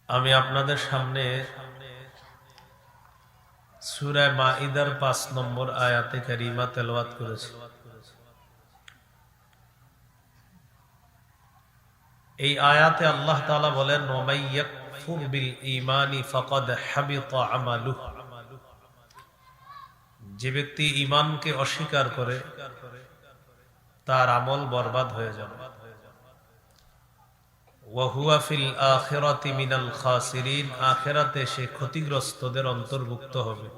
আমি আপনাদের সামনে সূরা মাইদার ৫ নম্বর আয়াতে কারিমা তেলাওয়াত করেছি। এই আয়াতে আল্লাহ তাআলা বলেন, ওয়া মান ইয়াকফুর বিল ঈমানি ফাকাদ হাবিতা আমালুহু। যে ব্যক্তি ঈমানকে অস্বীকার করে তার আমল বরবাদ হয়ে যাবে। ওয়া হুয়া ফিল আখিরাতি মিনাল খাসিরিন, আখিরাতে সে ক্ষতিগ্রস্তদের অন্তর্ভুক্ত হবে।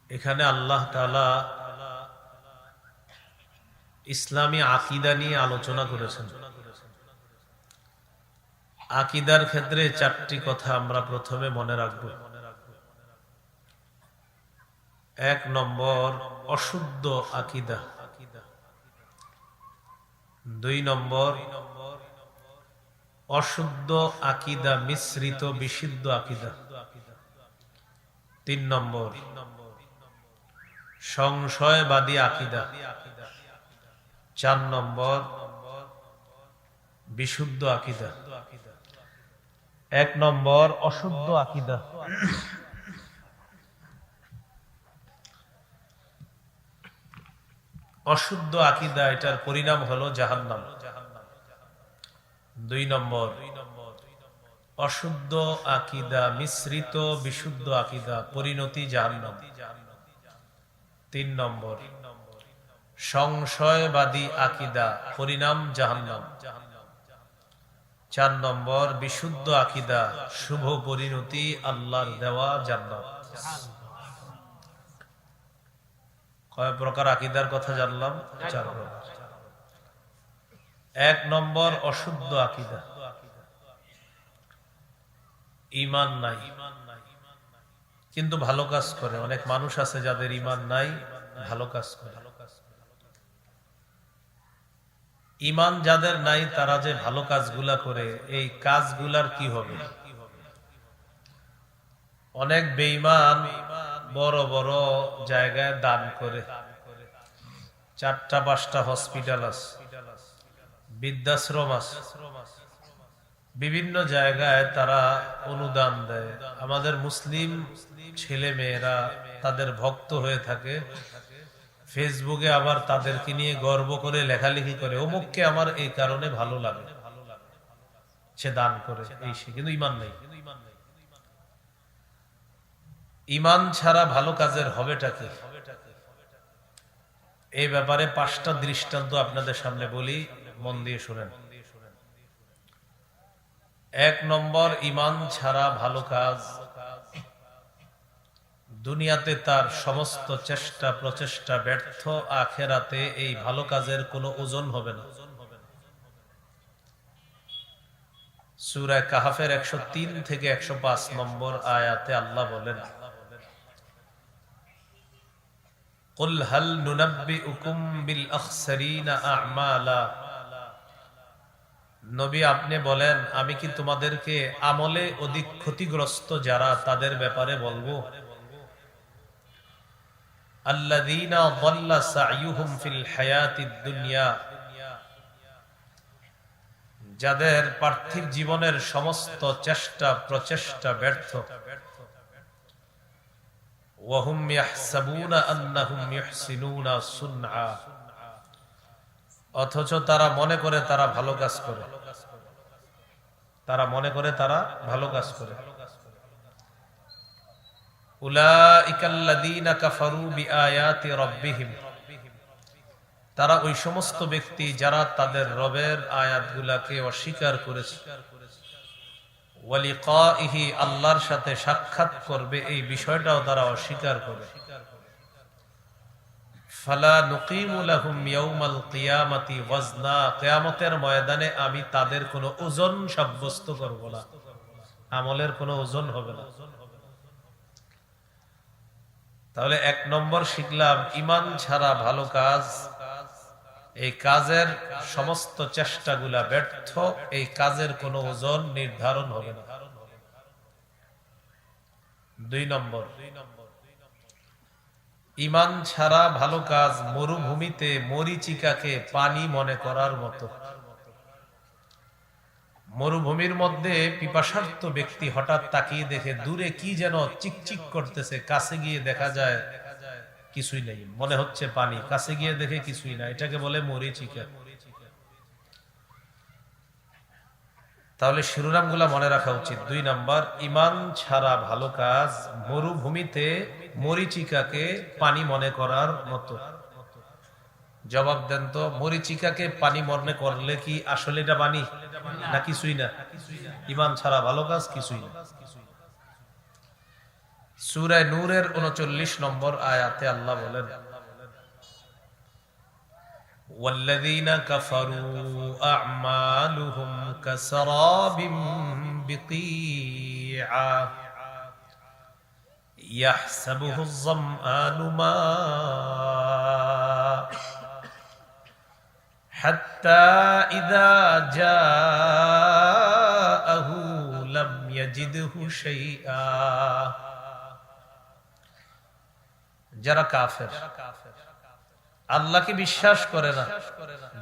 এখানে আল্লাহ তাআলা ইসলামী আকীদা নিয়ে আলোচনা করেছেন। আকীদার ক্ষেত্রে 4টি কথা আমরা প্রথমে মনে রাখব। 1 নম্বর অশুদ্ধ আকীদা, 2 নম্বর অশুদ্ধ আকীদা মিশ্রিত বিশুদ্ধ আকীদা, 3 নম্বর সংশয়বাদী আকীদা, 4 নম্বর বিশুদ্ধ আকীদা। 1 নম্বর অশুদ্ধ আকীদা। অশুদ্ধ আকীদা, এটার পরিণাম হলো জাহান্নাম। 2 নম্বর অশুদ্ধ আকীদা মিশ্রিত বিশুদ্ধ আকীদা, পরিণতি জাহান্নাম। 3 নম্বর সংশয়বাদী আকীদা, পরিণাম জাহান্নাম। 4 নম্বর বিশুদ্ধ আকীদা, শুভ পরিণতি আল্লাহর দেওয়া জান্নাত। কয় প্রকার আকীদার কথা জানলাম? 4 প্রকার। 1 নম্বর অশুদ্ধ আকীদা, ঈমান নাই কিন্তু ভালো কাজ করে। অনেক মানুষ আছে যাদের ঈমান নাই, ভালো কাজ করে। ঈমান যাদের নাই তারা যে ভালো কাজগুলা করে, এই কাজগুলার কি হবে? অনেক বেঈমান বড় বড় জায়গায় দান করে। 4টা-5টা হসপিটাল আছে, বৃদ্ধাশ্রম আছে, বিভিন্ন জায়গায় তারা অনুদান দেয়। আমাদের মুসলিম ছেলে মেয়েরা তাদের ভক্ত হয়ে থাকে, ফেসবুকে আবার তাদেরকে নিয়ে গর্ব করে লেখালেখি করে, অমুককে আমার এই কারণে ভালো লাগে, সে দান করে। এই সে কিন্তু ঈমান নেই। ঈমান ছাড়া ভালো কাজের হবেটা কি? এই ব্যাপারে 5টা দৃষ্টান্ত আপনাদের সামনে বলি, মন দিয়ে শুনেন। 1 নম্বর ঈমান ছাড়া ভালো কাজ, দুনিয়াতে তার সমস্ত চেষ্টা প্রচেষ্টা ব্যর্থ, আখিরাতে এই ভালো কাজের কোনো ওজন হবে না। সূরা কাহফের 103 থেকে 105 নম্বর আয়াতে আল্লাহ বলেন, কুল হাল নুনাব্বিউকুম বিল আখসারিনা আ'মালা। নবী আপনি বলেন, আমি কি তোমাদেরকে আমলে অধিক ক্ষতিগ্রস্ত যারা তাদের ব্যাপারে বলবো? আল্লাযীনা যাল্লা সা'য়ুহুম ফিল হায়াতিদ দুনিয়া, যাদের পার্থিব জীবনের সমস্ত চেষ্টা প্রচেষ্টা ব্যর্থ। ওয়া হুম ইয়াহসাবুনা আন্নাহুম ইউহসিনুনা সুনআ, অথচ তারা মনে করে তারা ভালো কাজ করে। তারা মনে করে তারা ভালো কাজ করে। উলাইকাল্লাযীনা কাফারু বিআয়াতি রাব্বিহিম, তারা ওই সমস্ত ব্যক্তি যারা তাদের রবের আয়াতগুলোকে অস্বীকার করেছে। ওয়া লিকাইহি, আল্লাহর সাথে সাক্ষাৎ করবে এই বিষয়টাও তারা অস্বীকার করে। ফালা নুকিমু লাহুম ইয়াউমাল কিয়ামাতি ওয়াজনা, কিয়ামতের ময়দানে আমি তাদের কোনো ওজন সাব্যস্ত করব না, আমলের কোনো ওজন হবে না। তাহলে 1 নম্বর শিখলাম, ঈমান ছাড়া ভালো কাজ, এই কাজের সমস্ত চেষ্টাগুলা ব্যর্থ, এই কাজের কোনো ওজন নির্ধারণ হবে না। 2 নম্বর, ঈমান ছাড়া ভালো কাজ মরুভূমিতে মরীচিকাকে পানি মনে করার মতো। মরুভূমির মধ্যে পিপাসার্ত ব্যক্তি হঠাৎ তাকিয়ে দেখে দূরে কি যেন চিকচিক করতেছে, কাছে গিয়ে দেখা যায় কিছুই নেই, মনে হচ্ছে পানি, কাছে গিয়ে দেখে কিছুই না, এটাকে বলে মরিচিকা। তাহলে শিরোনামগুলা মনে রাখা উচিত। 2 নাম্বার, ঈমান ছাড়া ভালো কাজ মরুভূমিতে মরিচিকাকে পানি মনে করার মতো। জবাব দেন তো, মরিচিকাকে পানি মনে করলে কি আসলে এটা পানি না কিছুই না? ঈমান ছাড়া ভালো কাজ কিছুই না। সূরা নূরের 39 নম্বর আয়াতে আল্লাহ বলেন, والذين كفروا أعمالهم كسراب بقيعة يحسبه الظمآن ماء حتى إذا جاءه لم يجده شيئا। যারা কাফের, আল্লাহকে বিশ্বাস করে না,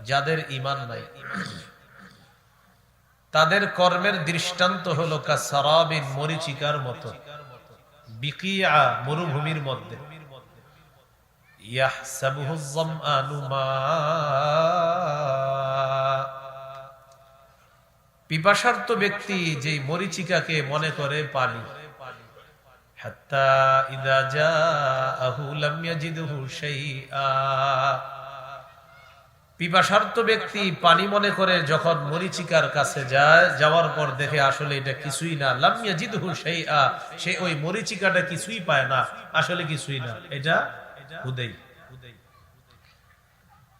যাদের ঈমান নাই, তাদের কর্মের দৃষ্টান্ত হলো কাসারাবিন, মরিচিকার মতো, বিকিয়া, মরুভূমির মধ্যে, ইয়াহসাবুহু যামআনু মা, পিপাসার্ত ব্যক্তি যেই মরিচিকাকে মনে করে পানি, হাত্তা ইযা জাআহু লাম ইয়াজিদহু শাইআ, পিপাসার্ত ব্যক্তি পানি মনে করে যখন মরিচিকার কাছে যায়, যাওয়ার পর দেখে আসলে এটা কিছুই না, লাম ইয়াজিদহু শাইআ, সে ওই মরিচিকাটা কিছুই পায় না, আসলে কিছুই না, এটা হুদাই।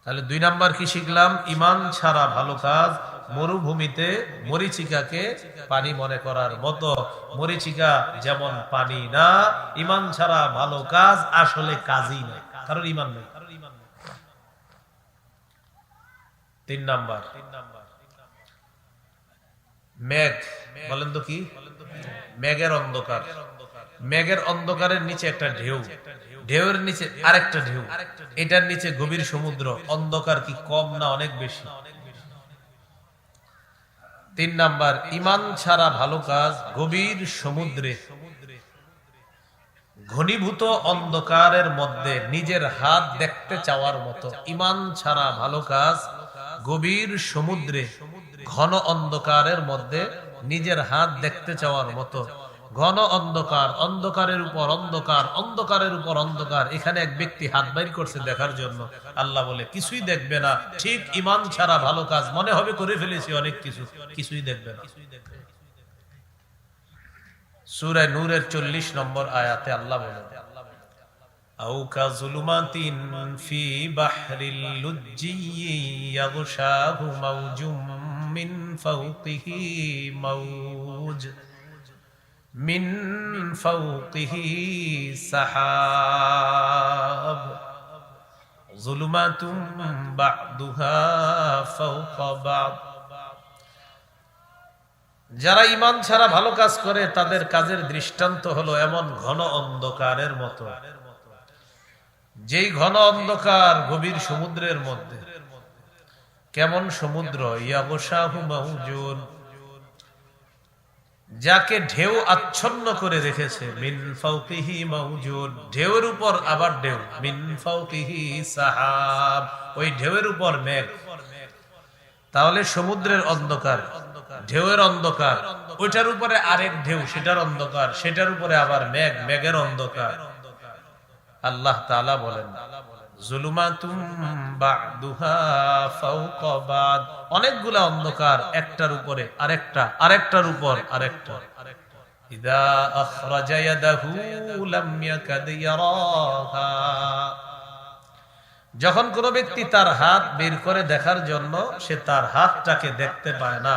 তাহলে 2 নাম্বার কি শিখলাম? ঈমান ছাড়া ভালো কাজ মরুভূমিতে মরিচিকাকে পানি মনে করার মতো। মরিচিকা যেমন পানি না, ঈমান ছাড়া ভালো কাজ আসলে কাজই না, কারণ ঈমান নেই। 3 নাম্বার, মেঘ। বলেন তো কি? মেঘের অন্ধকার। মেঘের অন্ধকারের নিচে একটা ঢেউ, ঢেউয়ের নিচে আরেকটা ঢেউ, এটার নিচে গভীর সমুদ্র। অন্ধকার কি কম না অনেক বেশি? 3 নাম্বার, ঈমান ছাড়া ভালো কাজ গভীর সমুদ্রে, ঘনীভূত অন্ধকারের মধ্যে নিজের হাত দেখতে চাওয়ার মতো। ঈমান ছাড়া ভালো কাজ গভীর সমুদ্রে, ঘন অন্ধকারের মধ্যে নিজের হাত দেখতে চাওয়ার মতো। ঘন অন্ধকার, অন্ধকারের উপর অন্ধকার, অন্ধকারের উপর অন্ধকার, এখানে এক ব্যক্তি হাত বাইর করছে দেখার জন্য। আল্লাহ বলে কিছুই দেখবে না। ঠিক ঈমান ছাড়া ভালো কাজ মনে হবে করে ফেলেছি অনেক কিছু, কিছুই দেখবে না। সূরা নূরের 40 নম্বর আয়াতে আল্লাহ বলেন, আও কাযুলুমাতিন ফি বাহরিল লুজ্জি ইয়াগশাহু মাওজুম মিন ফাওকিহি মাওজ মিন ফাওকিহি সাহাব যুলুমাতুম বা'দুহা ফাওকা বা'দ। যারা ঈমান ছাড়া ভালো কাজ করে তাদের কাজের দৃষ্টান্ত হলো এমন ঘন অন্ধকারের মতো, যেই ঘন অন্ধকার গভীর সমুদ্রের মধ্যে। কেমন সমুদ্র? ইয়াগশাহু মাওজুন, যাকে ঢেউ আচ্ছন্ন করে রেখেছে। মিন ফাওকিহি মাওজুন, ঢেউয়ের উপর আবার ঢেউ। মিন ফাওকিহি সাহাব, ওই ঢেউয়ের উপর মেঘ। তাহলে সমুদ্রের অন্ধকার, ঢেউয়ের অন্ধকার, ওইটার উপরে আরেক ঢেউ, সেটার অন্ধকার, সেটার উপরে আবার মেঘ, মেঘের অন্ধকার। আল্লাহ তাআলা বলেন, যুলুমাতুম বা'দুহা ফাওকা বা'দ, অনেকগুলা অন্ধকার, একটার উপরে আরেকটা, আরেকটার উপর আরেকটা। ইযা আখরাজা ইয়াদাহু লাম ইয়াকাদ ইয়ারাহা, যখন কোন ব্যক্তি তার হাত বের করে দেখার জন্য সে তার হাতটাকে দেখতে পায় না।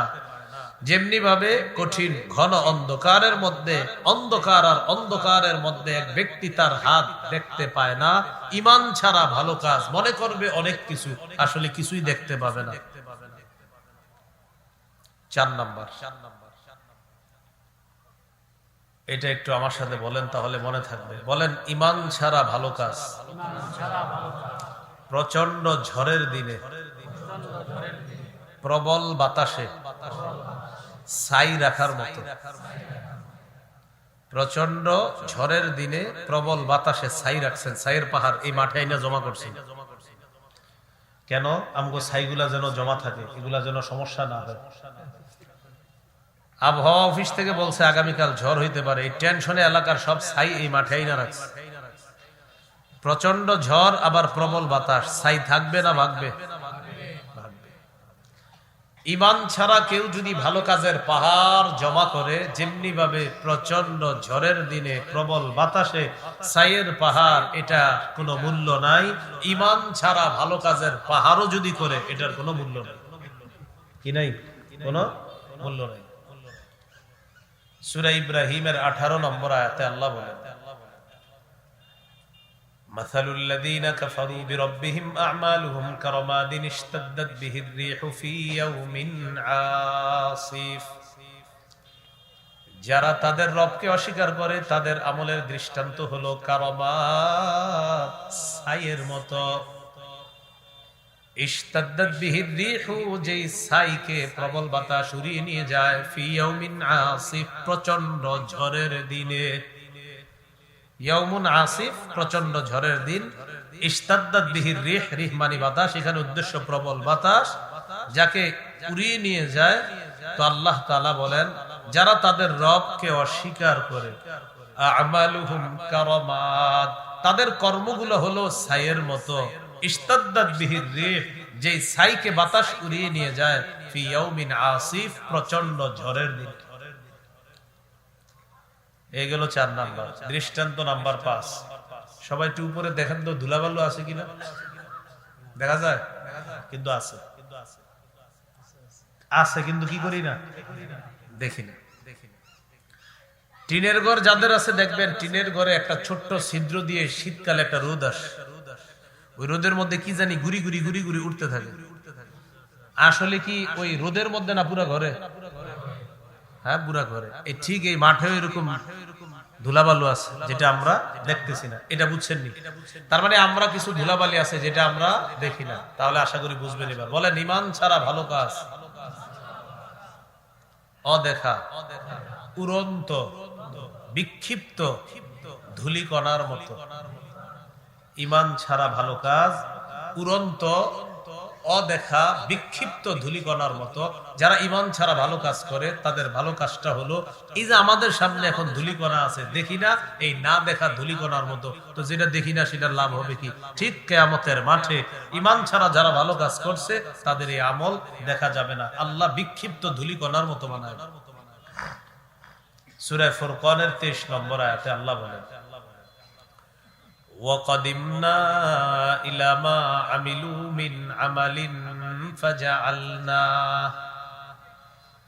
যেমনি ভাবে কঠিন ঘন অন্ধকারের মধ্যে, অন্ধকার আর অন্ধকারের মধ্যে এক ব্যক্তি তার হাত দেখতে পায় না, ঈমান ছাড়া ভালো কাজ মনে করবে অনেক কিছু, আসলে কিছুই দেখতে পাবে না। 4 নাম্বার, এটা একটু আমার সাথে বলেন তাহলে মনে থাকবে। বলেন, ঈমান ছাড়া ভালো কাজ প্রচন্ড ঝড়ের দিনে, প্রবল বাতাসে, ছাই রাখার মতো। প্রচন্ড ঝড়ের দিনে প্রবল বাতাসে ছাই রাখছেন, ছাইয়ের পাহাড় এই মাঠে আইনা জমা করছেন। কেন? আমগো ছাইগুলা যেন জমা থাকে, এগুলা যেন সমস্যা না হয়। আবহাওয়া অফিস থেকে বলছে আগামীকাল ঝড় হইতে পারে, এই টেনশনে এলাকার সব ছাই এই মাঠে আইনা রাখছে। প্রচন্ড ঝড় আবার প্রবল বাতাস, ছাই থাকবে না ভাগবে? ঈমান ছাড়া কেউ যদি ভালো কাজের পাহাড় জমা করে, যেমনি ভাবে প্রচন্ড ঝড়ের দিনে প্রবল বাতাসে ছাইয়ের পাহাড়, এটা কোনো মূল্য নাই। ঈমান ছাড়া ভালো কাজের পাহাড়ও যদি করে, এটার কোনো মূল্য নাই। কি নাই? কোনো মূল্য নাই। সূরা ইব্রাহিমের 18 নম্বর আয়াতে আল্লাহ বলেন, মাসালুল্লাযীনা কাফারু বিরাব্বিহিম আ'মালুহুম কারামাদিন ইশতাদ্দাত বিহির রিহু ফী ইয়াউমিন আসিফ। যারা তাদের রবকে অস্বীকার করে, তাদের আমলের দৃষ্টান্ত হলো কারামাত, ছাইয়ের মতো। ইশতাদ্দাত বিহির রিহু, যেই ছাইকে প্রবল বাতাস উড়িয়ে নিয়ে যায়, ফী ইয়াউমিন আসিফ, প্রচন্ড ঝড়ের দিনে। ইয়াউমুন আসিফ, প্রচন্ড ঝড়ের দিন। ইশতাদ্দাত বিহির রিহ, রিহ মানে বাতাস, এখানে উদ্দেশ্য প্রবল বাতাস, যাকে উড়িয়ে নিয়ে যায়। তো আল্লাহ তাআলা বলেন, যারা তাদের রবকে অস্বীকার করে, আমালুহুম কারামাত, তাদের কর্মগুলো হলো ছাইয়ের মতো। ইশতাদ্দাত বিহির রিহ, যে ছাইকে বাতাস উড়িয়ে নিয়ে যায়, ফি ইয়াউমিন আসিফ, প্রচন্ড ঝড়ের দিন। এই গেল 4 নাম্বার দৃষ্টান্ত। নাম্বার 5, সবাই একটু উপরে দেখেন তো ধুলাবালু আছে কিনা। দেখা যায়? কিন্তু আছে, আছে কিন্তু কি করি না, দেখি না। টিনের ঘর যাদের আছে, দেখবেন টিনের ঘরে একটা ছোট্ট ছিদ্র দিয়ে শীতকালে একটা রোদ আসে, ওই রোদের মধ্যে কি জানি ঘুরি ঘুরি ঘুরি ঘুরি উঠতে থাকে। আসলে কি ওই রোদের মধ্যে না পুরা ঘরে? হ্যাঁ, পুরা ঘরে। এই ঠিক এই মাঠে এরকম ধুলাবালু আছে, যেটা আমরা দেখতেছি না। এটা বুঝছেন নি? তার মানে আমরা কিছু ধুলাবালি আছে যেটা আমরা দেখি না। তাহলে আশা করি বুঝবেন এবার। বলেন, ঈমান ছাড়া ভালো কাজ অদেখা, উড়ন্ত, বিক্ষিপ্ত ধূলিকণার মতো। ঈমান ছাড়া ভালো কাজ উড়ন্ত, অদেখা, বিক্ষিপ্ত ধূলিকণার মতো। যারা ঈমান ছাড়া ভালো কাজ করে, তাদের ভালো কাজটা হলো এই যে আমাদের সামনে এখন ধূলিকণা আছে, দেখি না, এই না দেখা ধূলিকণার মতো। তো যেটা দেখি না সেটার লাভ হবে কি? ঠিক কিয়ামতের মাঠে ঈমান ছাড়া যারা ভালো কাজ করছে, তাদের এই আমল দেখা যাবে না। আল্লাহ বিক্ষিপ্ত ধূলিকণার মতো বানায়। সূরা ফুরকানের 23 নম্বর আয়াতে আল্লাহ বলেন, وَقَدِمْنَا إِلَى مَا عَمِلُوا مِنْ عَمَلٍ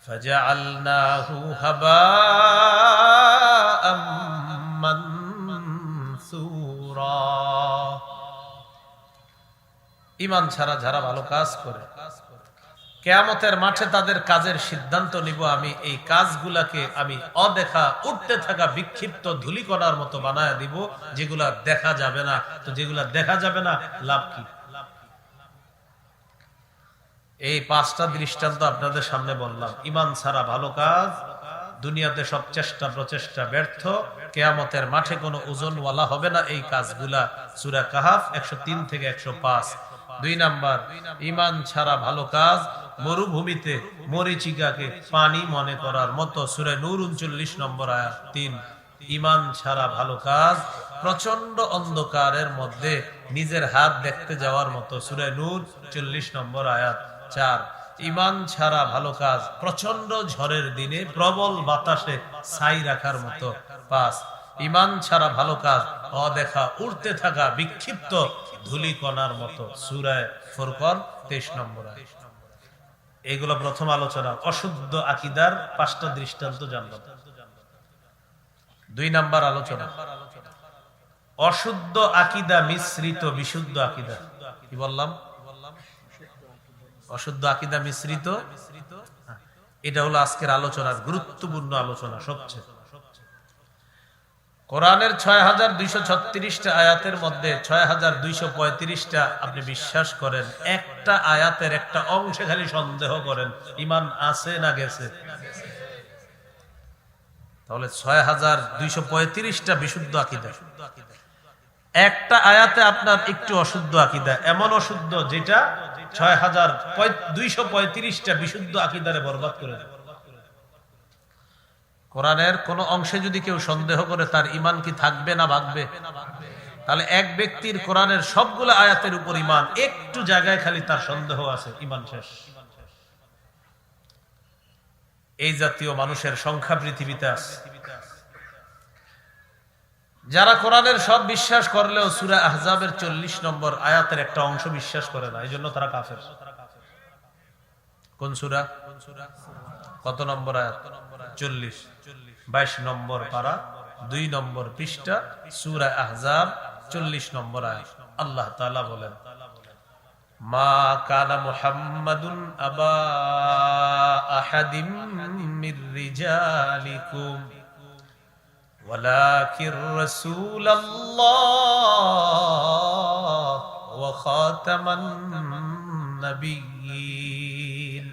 فَجَعَلْنَاهُ هَبَاءً مَنْثُورًا। ঈমান ছাড়া যারা ভালো কাজ করে, কিয়ামতের মাঠে তাদের কাজের সিদ্ধান্ত নিব আমি। এই কাজগুলাকে আমি অদেখা, উঠতে থাকা বিক্ষিপ্ত ধূলিকণার মতো বানায় দিব, যেগুলা দেখা যাবে না। তো যেগুলা দেখা যাবে না, লাভ কি? এই 5টা দৃষ্টান্ত আপনাদের সামনে বললাম। ঈমান ছাড়া ভালো কাজ, দুনিয়াতে সব চেষ্টা প্রচেষ্টা ব্যর্থ, কিয়ামতের মাঠে কোনো ওজনওয়ালা হবে না এই কাজগুলা। সূরা কাহাফ 103 থেকে 105। 2 নাম্বার, ঈমান ছাড়া ভালো কাজ মরুভূমিতে মরীচিকাকে পানি মনে করার মতো। সূরা নূর 39 নম্বর আয়াত 3। ঈমান ছাড়া ভালো কাজ প্রচন্ড অন্ধকারের মধ্যে নিজের হাত দেখতে যাওয়ার মতো। সূরা নূর 40 নম্বর আয়াত 4। ঈমান ছাড়া ভালো কাজ প্রচন্ড ঝড়ের দিনে প্রবল বাতাসে ছাই রাখার মতো। 5। ঈমান ছাড়া ভালো কাজ অদেখা, উড়তে থাকা বিক্ষিপ্ত ধূলিকণার মতো। সূরা ফুরকান 23 নম্বর আয়াত। এগুলো প্রথম আলোচনা। অশুদ্ধ আকীদার 5টা দৃষ্টান্ত জানলাম। 2 নাম্বার আলোচনা, অশুদ্ধ আকীদা মিশ্রিত বিশুদ্ধ আকীদা। কি বললাম? অশুদ্ধ আকীদা মিশ্রিত। এটা হলো আজকের আলোচনার গুরুত্বপূর্ণ আলোচনা সবচেয়ে। কোরআনের 6236টা আয়াতের মধ্যে 6235টা আপনি বিশ্বাস করেন, একটা আয়াতের একটা অংশে খালি সন্দেহ করেন, ঈমান আছে না গেছে? তাহলে ৬,২৩৫টা বিশুদ্ধ আকীদা। একটা আয়াতে আপনার একটু অশুদ্ধ আকীদা, এমন অশুদ্ধ যেটা ৬,২৩৫টা বিশুদ্ধ আকীদারে বরবাদ করে দেয়। কোরআনের কোন অংশে যদি কেউ সন্দেহ করে তার ঈমান কি থাকবে না ভাগবে? তাহলে এক ব্যক্তির কোরআনের সবগুলো আয়াতের উপর ঈমান, একটু জায়গায় খালি তার সন্দেহ আছে, ঈমান শেষ। এই জাতীয় মানুষের সংখ্যা পৃথিবীতে আছে। যারা কোরআনের সব বিশ্বাস করলেও সূরা আহজাবের ৪০ নম্বর আয়াতের একটা অংশ বিশ্বাস করে না, এই জন্য তারা কাফের। কোন সূরা? কত নম্বর আয়াত? ৪০। ২২ নম্বর পারা, ২ নম্বর পৃষ্ঠা, সূরা আহজাব ৪০ নম্বর আয়াত। আল্লাহ তাআলা বলেন, মা কানা মুহাম্মাদুন আবা আহাদিম মির রিজালিকুম ওয়ালাকির রাসূলুল্লাহ ওয়া খাতামান নাবিয়্যিন।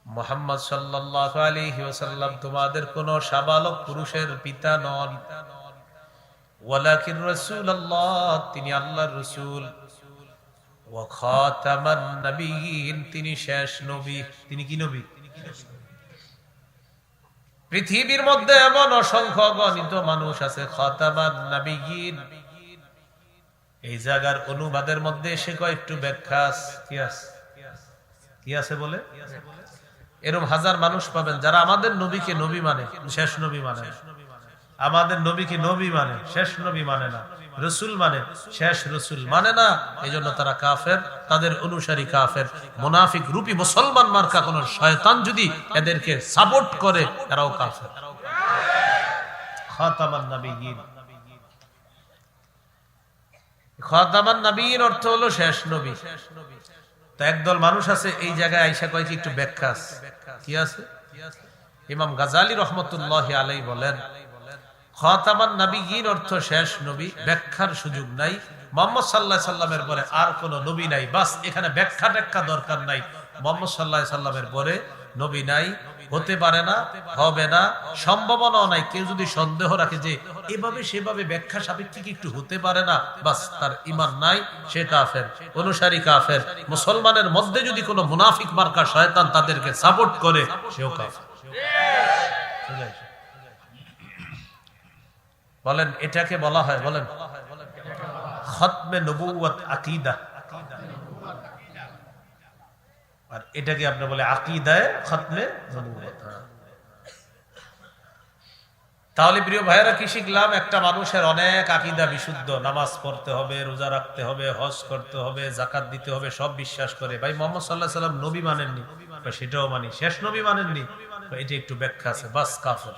মুহাম্মদ সাল্লাল্লাহু আলাইহি ওয়াসাল্লাম তোমাদের কোন সাবালক পুরুষের পিতা নন। ওয়ালাকির রাসূলুল্লাহ, তিনি আল্লাহর রাসূল। ওয়া খাতামান নাবিয়্যিন, তিনি শেষ নবী। তিনি কি নবী? পৃথিবীর মধ্যে এমন অসংখ্য অগণিত মানুষ আছে খাতামান নাবিয়্যিন। এই জায়গার অনুবাদের মধ্যে এসে কয়েকটু ব্যাখ্যা কি আছে বলে, এরকম হাজার মানুষ পাবেন যারা আমাদের নবীকে নবী মানে, শেষ নবী মানে। আমাদের নবীকে নবী মানে, শেষ নবী মানে না। রসুল মানে, শেষ রসুল মানে না। এই জন্য তারা কাফের, তাদের অনুসারী কাফের। মুনাফিক রূপী মুসলমান মার্কা কোন শয়তান যদি এদেরকে সাপোর্ট করে, তারাও কাফের। খাতামান নাবিয়্যিন, খাতামান নাবিয়্যিন অর্থ হলো শেষ নবী। তো একদল মানুষ আছে এই জায়গায় আইসা কয়েক একটু ব্যাখ্যা আছে। কি আছে? ইমাম গাজালি রহমতুল্লাহি আলাইহি বলেন, খাতামান নাবিয়্যিন অর্থ শেষ নবী, ব্যাখ্যার সুযোগ নাই। মুহাম্মদ সাল্লাল্লাহু আলাইহি সাল্লামের পরে আর কোন নবী নাই, বাস এখানে ব্যাখ্যা টেক্কা দরকার নাই। মুহাম্মদ সাল্লাল্লাহু আলাইহি সাল্লামের পরে নবী নাই, হতে পারে না, হবে না, সম্ভাবনাও নাই। কেউ যদি সন্দেহ রাখে যে এভাবে সেভাবে ব্যাখ্যা সাপেক্ষে একটু হতে পারে না, বাস তার ঈমান নাই, সে কাফের, অনুসারী কাফের। মুসলমানের মধ্যে যদি কোনো মুনাফিক মার্কা শয়তান তাদেরকে সাপোর্ট করে, সেও কাফের। বলেন এটাকে বলা হয়, বলেন খতমে নবুয়ত আকীদা। আর এটাকে আপনি বলে আকীদায়ে খতমে নবুয়ত। তাহলে প্রিয় ভাইয়েরা কি শিখলাম? একটা মানুষের অনেক আকীদা বিশুদ্ধ, নামাজ পড়তে হবে, রোজা রাখতে হবে, হজ করতে হবে, যাকাত দিতে হবে, সব বিশ্বাস করে। ভাই মুহাম্মদ সাল্লাল্লাহু আলাইহি সাল্লাম নবী মানেননি, সেটাও মানি। শেষ নবী মানেননি, এটা একটু ব্যাখ্যা আছে, বাস কাফের।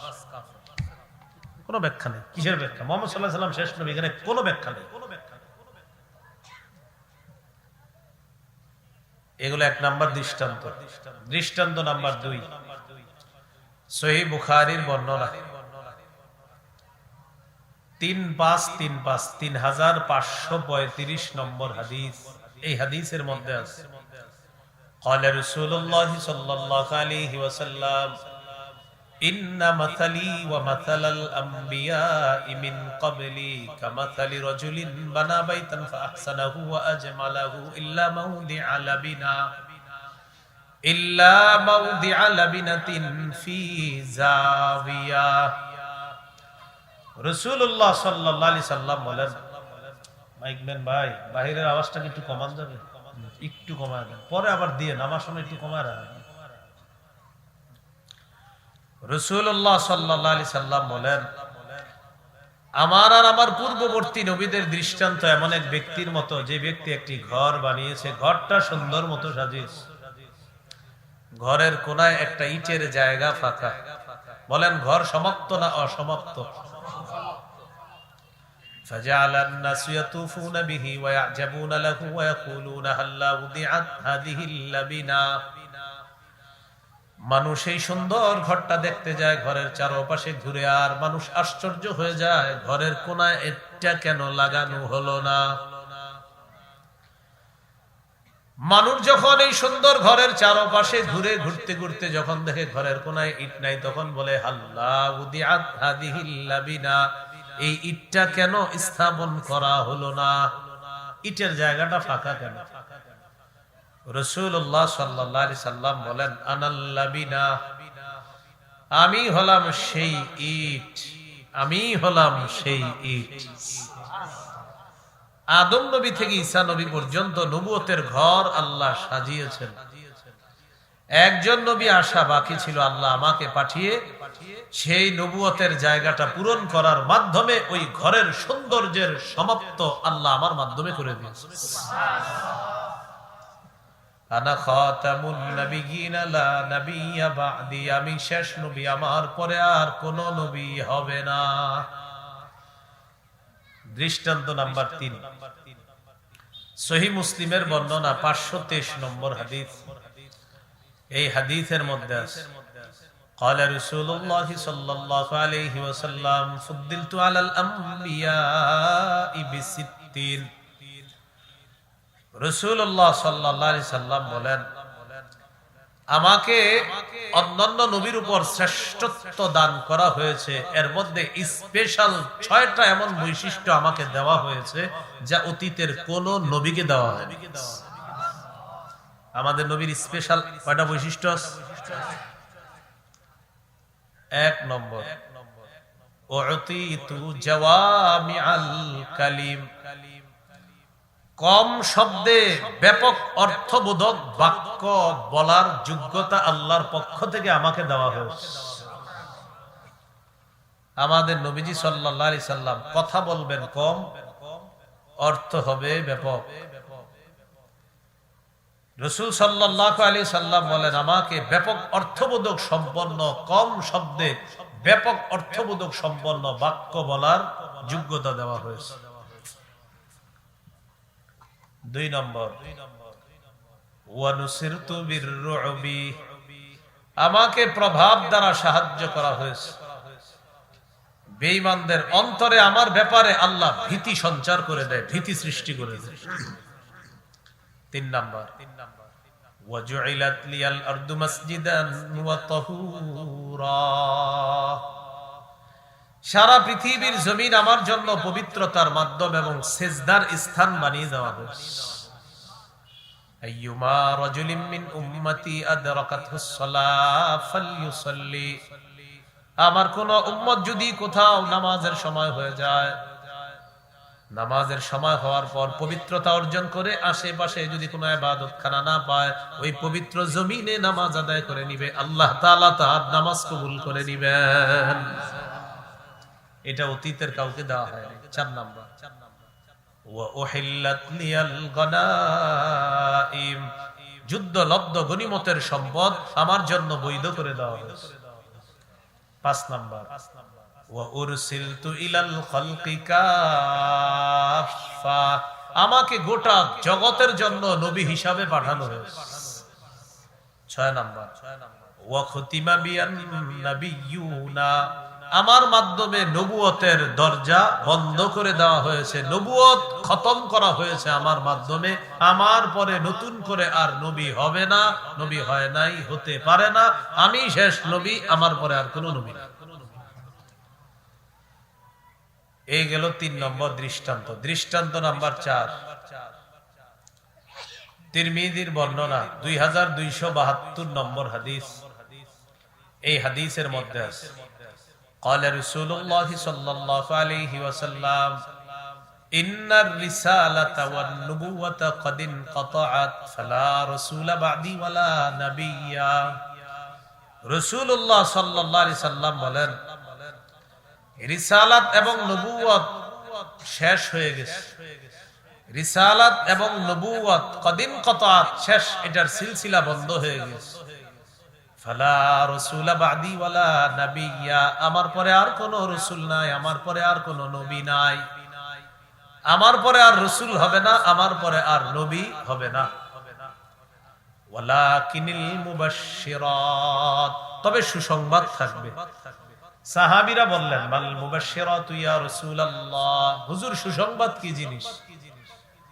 কোনো ব্যাখ্যা নেই। কিসের ব্যাখ্যা? মুহাম্মদ সাল্লাল্লাহু আলাইহি সাল্লাম শেষ নবী, এখানে কোনো ব্যাখ্যা নেই। এগুলো এক নাম্বার দৃষ্টান্ত। দৃষ্টান্ত নাম্বার 2, সহিহ বুখারীর বর্ণনা 3535 নম্বর হাদিস। এই হাদিসের মধ্যে আছে, ক্বালা রাসূলুল্লাহ সাল্লাল্লাহু আলাইহি ওয়াসাল্লাম, ইন্না মাসালি ওয়া মাসালাল আমবিয়া'i মিন ক্বাবলি কামাসালি রাজুলিন বানা বাইতান ফাআহসানাহু ওয়া আজমালাহু ইল্লা মাউদি'a লাবিনাতিন ফি যাওয়িয়া। রাসূলুল্লাহ সাল্লাল্লাহু আলাইহি সাল্লাম বলেন, মাইকম্যান ভাই বাহিরের আওয়াজটা একটু কমান যাবে? একটু কমায় দেন, পরে আবার দিয়ে নামার সময় একটু কমায় রাখেন। রাসূলুল্লাহ সাল্লাল্লাহু আলাইহি সাল্লাম বলেন, আমার আর আমার পূর্ববর্তী নবীদের দৃষ্টান্ত এমন এক ব্যক্তির মতো, যে ব্যক্তি একটি ঘর বানিয়েছে, ঘরটা সুন্দর মতো সাজিয়েছে, ঘরের কোনায় একটা ইটের জায়গা ফাঁকা। বলেন ঘর সমাপ্ত না অসমাপ্ত? فجعل الناس يطوفون به ويعجبون له ويقولون هلا وضعت هذه اللبنة। মানুষ এই সুন্দর ঘরটা দেখতে যায়, ঘরের চারপাশে ঘুরে, আর মানুষ আশ্চর্য হয়ে যায় ঘরের কোনায় এটা কেন লাগানো হলো না। মানুষ যখন এই সুন্দর ঘরের চারপাশে ঘুরে ঘুরতে ঘুরতে যখন দেখে ঘরের কোনায় ইট নাই, তখন বলে হাল্লা উদিআত হাদিহিল লাবিনা, এই ইটটা কেন স্থাপন করা হলো না, ইটের জায়গাটা ফাঁকা কেন? রাসূলুল্লাহ সাল্লাল্লাহু আলাইহি সাল্লাম বলেন আনাল লাবিনা, আমি হলাম সেই ইট, আমি হলাম সেই ইট। আদম নবী থেকে ঈসা নবী পর্যন্ত নবুয়তের ঘর আল্লাহ সাজিয়েছেন। একজন নবী আসা বাকি ছিল, আল্লাহ আমাকে পাঠিয়ে সেই নবুয়তের জায়গাটা পূরণ করার মাধ্যমে ওই ঘরের সৌন্দর্যের সমাপ্ত আল্লাহ আমার মাধ্যমে করে দিয়েছেন। আনা খাতামুন নাবিয়্যিন লা নাবিয়্যা বা'দি, আমি শেষ নবী, আমার পরে আর কোন নবী হবে না। দৃষ্টান্ত নাম্বার 3, সহিহ মুসলিমের বর্ণনা 523 নম্বর হাদিস। এই হাদিসের মধ্যে আছে قال رسول الله صلى الله عليه وسلم فضلت على الانبياء ب60। রাসূলুল্লাহ সাল্লাল্লাহু আলাইহি সাল্লাম বলেন, আমাকে অন্যান্য নবীর উপর শ্রেষ্ঠত্ব দান করা হয়েছে, এর মধ্যে স্পেশাল 6টা এমন বৈশিষ্ট্য আমাকে দেওয়া হয়েছে যা অতীতের কোন নবীকে দেওয়া হয়নি। আমাদের নবীর স্পেশাল কয়টা বৈশিষ্ট্য আছে? 1 নম্বর, উতিতু জাওয়ামিআল কালিম, কম শব্দে ব্যাপক অর্থবোধক বাক্য বলার যোগ্যতা আল্লাহর পক্ষ থেকে আমাকে দেওয়া হয়েছে। আমাদের নবীজি সাল্লাল্লাহু আলাইহি সাল্লাম কথা বলবেন কম, অর্থ হবে ব্যাপক। রাসূল সাল্লাল্লাহু আলাইহি সাল্লাম বলেন, আমাকে ব্যাপক অর্থবোধক সম্পন্ন, কম শব্দে ব্যাপক অর্থবোধক সম্পন্ন বাক্য বলার যোগ্যতা দেওয়া হয়েছে। 2 নম্বর, ওয়ানুসিরতু বিররুবি, আমাকে প্রভাব দ্বারা সাহায্য করা হয়েছে। বেঈমানদের অন্তরে আমার ব্যাপারে আল্লাহ ভীতি সঞ্চার করে দেয়, ভীতি সৃষ্টি করে দেয়। 3 নম্বর, ওয়াজুইলাত লিয়াল আরদু মাসজিদান ওয়া তাহুরা, সারা পৃথিবীর জমিন আমার জন্য পবিত্রতার মাধ্যম এবং সেজদার স্থান বানিয়ে দেওয়া হয়েছে। আইয়ুমা রাজুলিন মিন উম্মতি আদরাকাতহুস সালাহ ফালইউসাল্লি, আমার কোন উম্মত যদি কোথাও নামাজের সময় হয়ে যায়, নামাজের সময় হওয়ার পর পবিত্রতা অর্জন করে আশেপাশে যদি কোনো ইবাদত খানা না পায়, ওই পবিত্র জমিনে নামাজ আদায় করে নিবে, আল্লাহ তাআলা তার নামাজ কবুল করে নিবেন। এটা অতীতের কাউকে দেওয়া হয়। 4 নম্বর, ওয়া উহিল্লাত লিয়াল গনাইম, যুদ্ধলব্ধ গনিমতের সম্পদ আমার জন্য বৈধ করে দেওয়া হয়েছে। 5 নম্বর, ওয়া উরসিলতু ইলাল খালকি কাফা, আমাকে গোটা জগতের জন্য নবী হিসাবে পাঠানো হয়েছে। 6 নম্বর, ওয়া খুতিমা বিয়ান নাবিয়্যুনা, আমার মাধ্যমে নবুয়তের দরজা বন্ধ করে দেওয়া হয়েছে, নবুয়ত খতম করা হয়েছে আমার মাধ্যমে। আমার পরে নতুন করে আর নবী হবে না, নবী হয় নাই, হতে পারে না, আমি শেষ নবী, আমার পরে আর কোনো নবী না। এই গেল 3 নম্বর দৃষ্টান্ত। দৃষ্টান্ত নাম্বার 4, তিরমিজির বর্ণনা 2272 নম্বর হাদিস। এই হাদিসের মধ্যে আছে قال رسول الله صلى الله عليه وسلم إن الرسالة والنبوة قد انقطعت فلا رسول بعدي ولا نبي। রাসূলুল্লাহ সাল্লাল্লাহু আলাইহি সাল্লাম বলেন, রিসালাত এবং নবুয়ত শেষ হয়ে গেছে। রিসালাত এবং নবুয়ত কদ ইনকাতাত, শেষ, এটার সিলসিলা বন্ধ হয়ে গেছে। ফালা রাসূলা বাদি ওয়ালা নাবিয়্যা, আমার পরে আর কোনো রাসূল নাই, আমার পরে আর কোনো নবী নাই, আমার পরে আর রাসূল হবে না, আমার পরে আর নবী হবে না। ওয়ালাকিনিল মুবাশশিরাত, তবে সুসংবাদ থাকবে। সাহাবীরা বললেন, মাল মুবাশশিরাতু ইয়া রাসূলুল্লাহ, হুজুর সুসংবাদ কি জিনিস?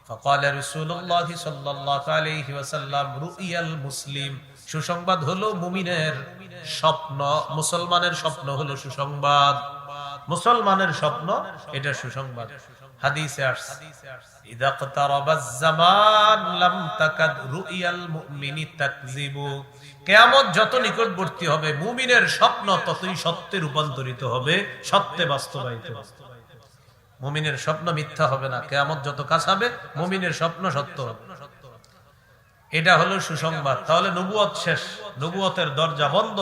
فقال رسول الله صلى الله عليه وسلم رؤيا المسلم, সুসংবাদ হলো মুমিনের স্বপ্ন, মুসলমানের স্বপ্ন হলো সুসংবাদ, মুসলমানের স্বপ্ন এটা সুসংবাদ। হাদিসে আসছে ইযা ইকতারাবাজ জামান লাম তাকাদ রুইয়াল মুমিনি তাকযিবু, কিয়ামত যত নিকটবর্তী হবে মুমিনের স্বপ্ন ততই সত্যে রূপান্তরিত হবে, সত্যে বাস্তবায়িত হবে। মুমিনের স্বপ্ন মিথ্যা হবে না, কিয়ামত যত কাছে হবে মুমিনের স্বপ্ন সত্য হবে। এটা হলো সুসংবাদ। তাহলে নবুয়ত শেষ, নবুয়তের দরজা বন্ধ।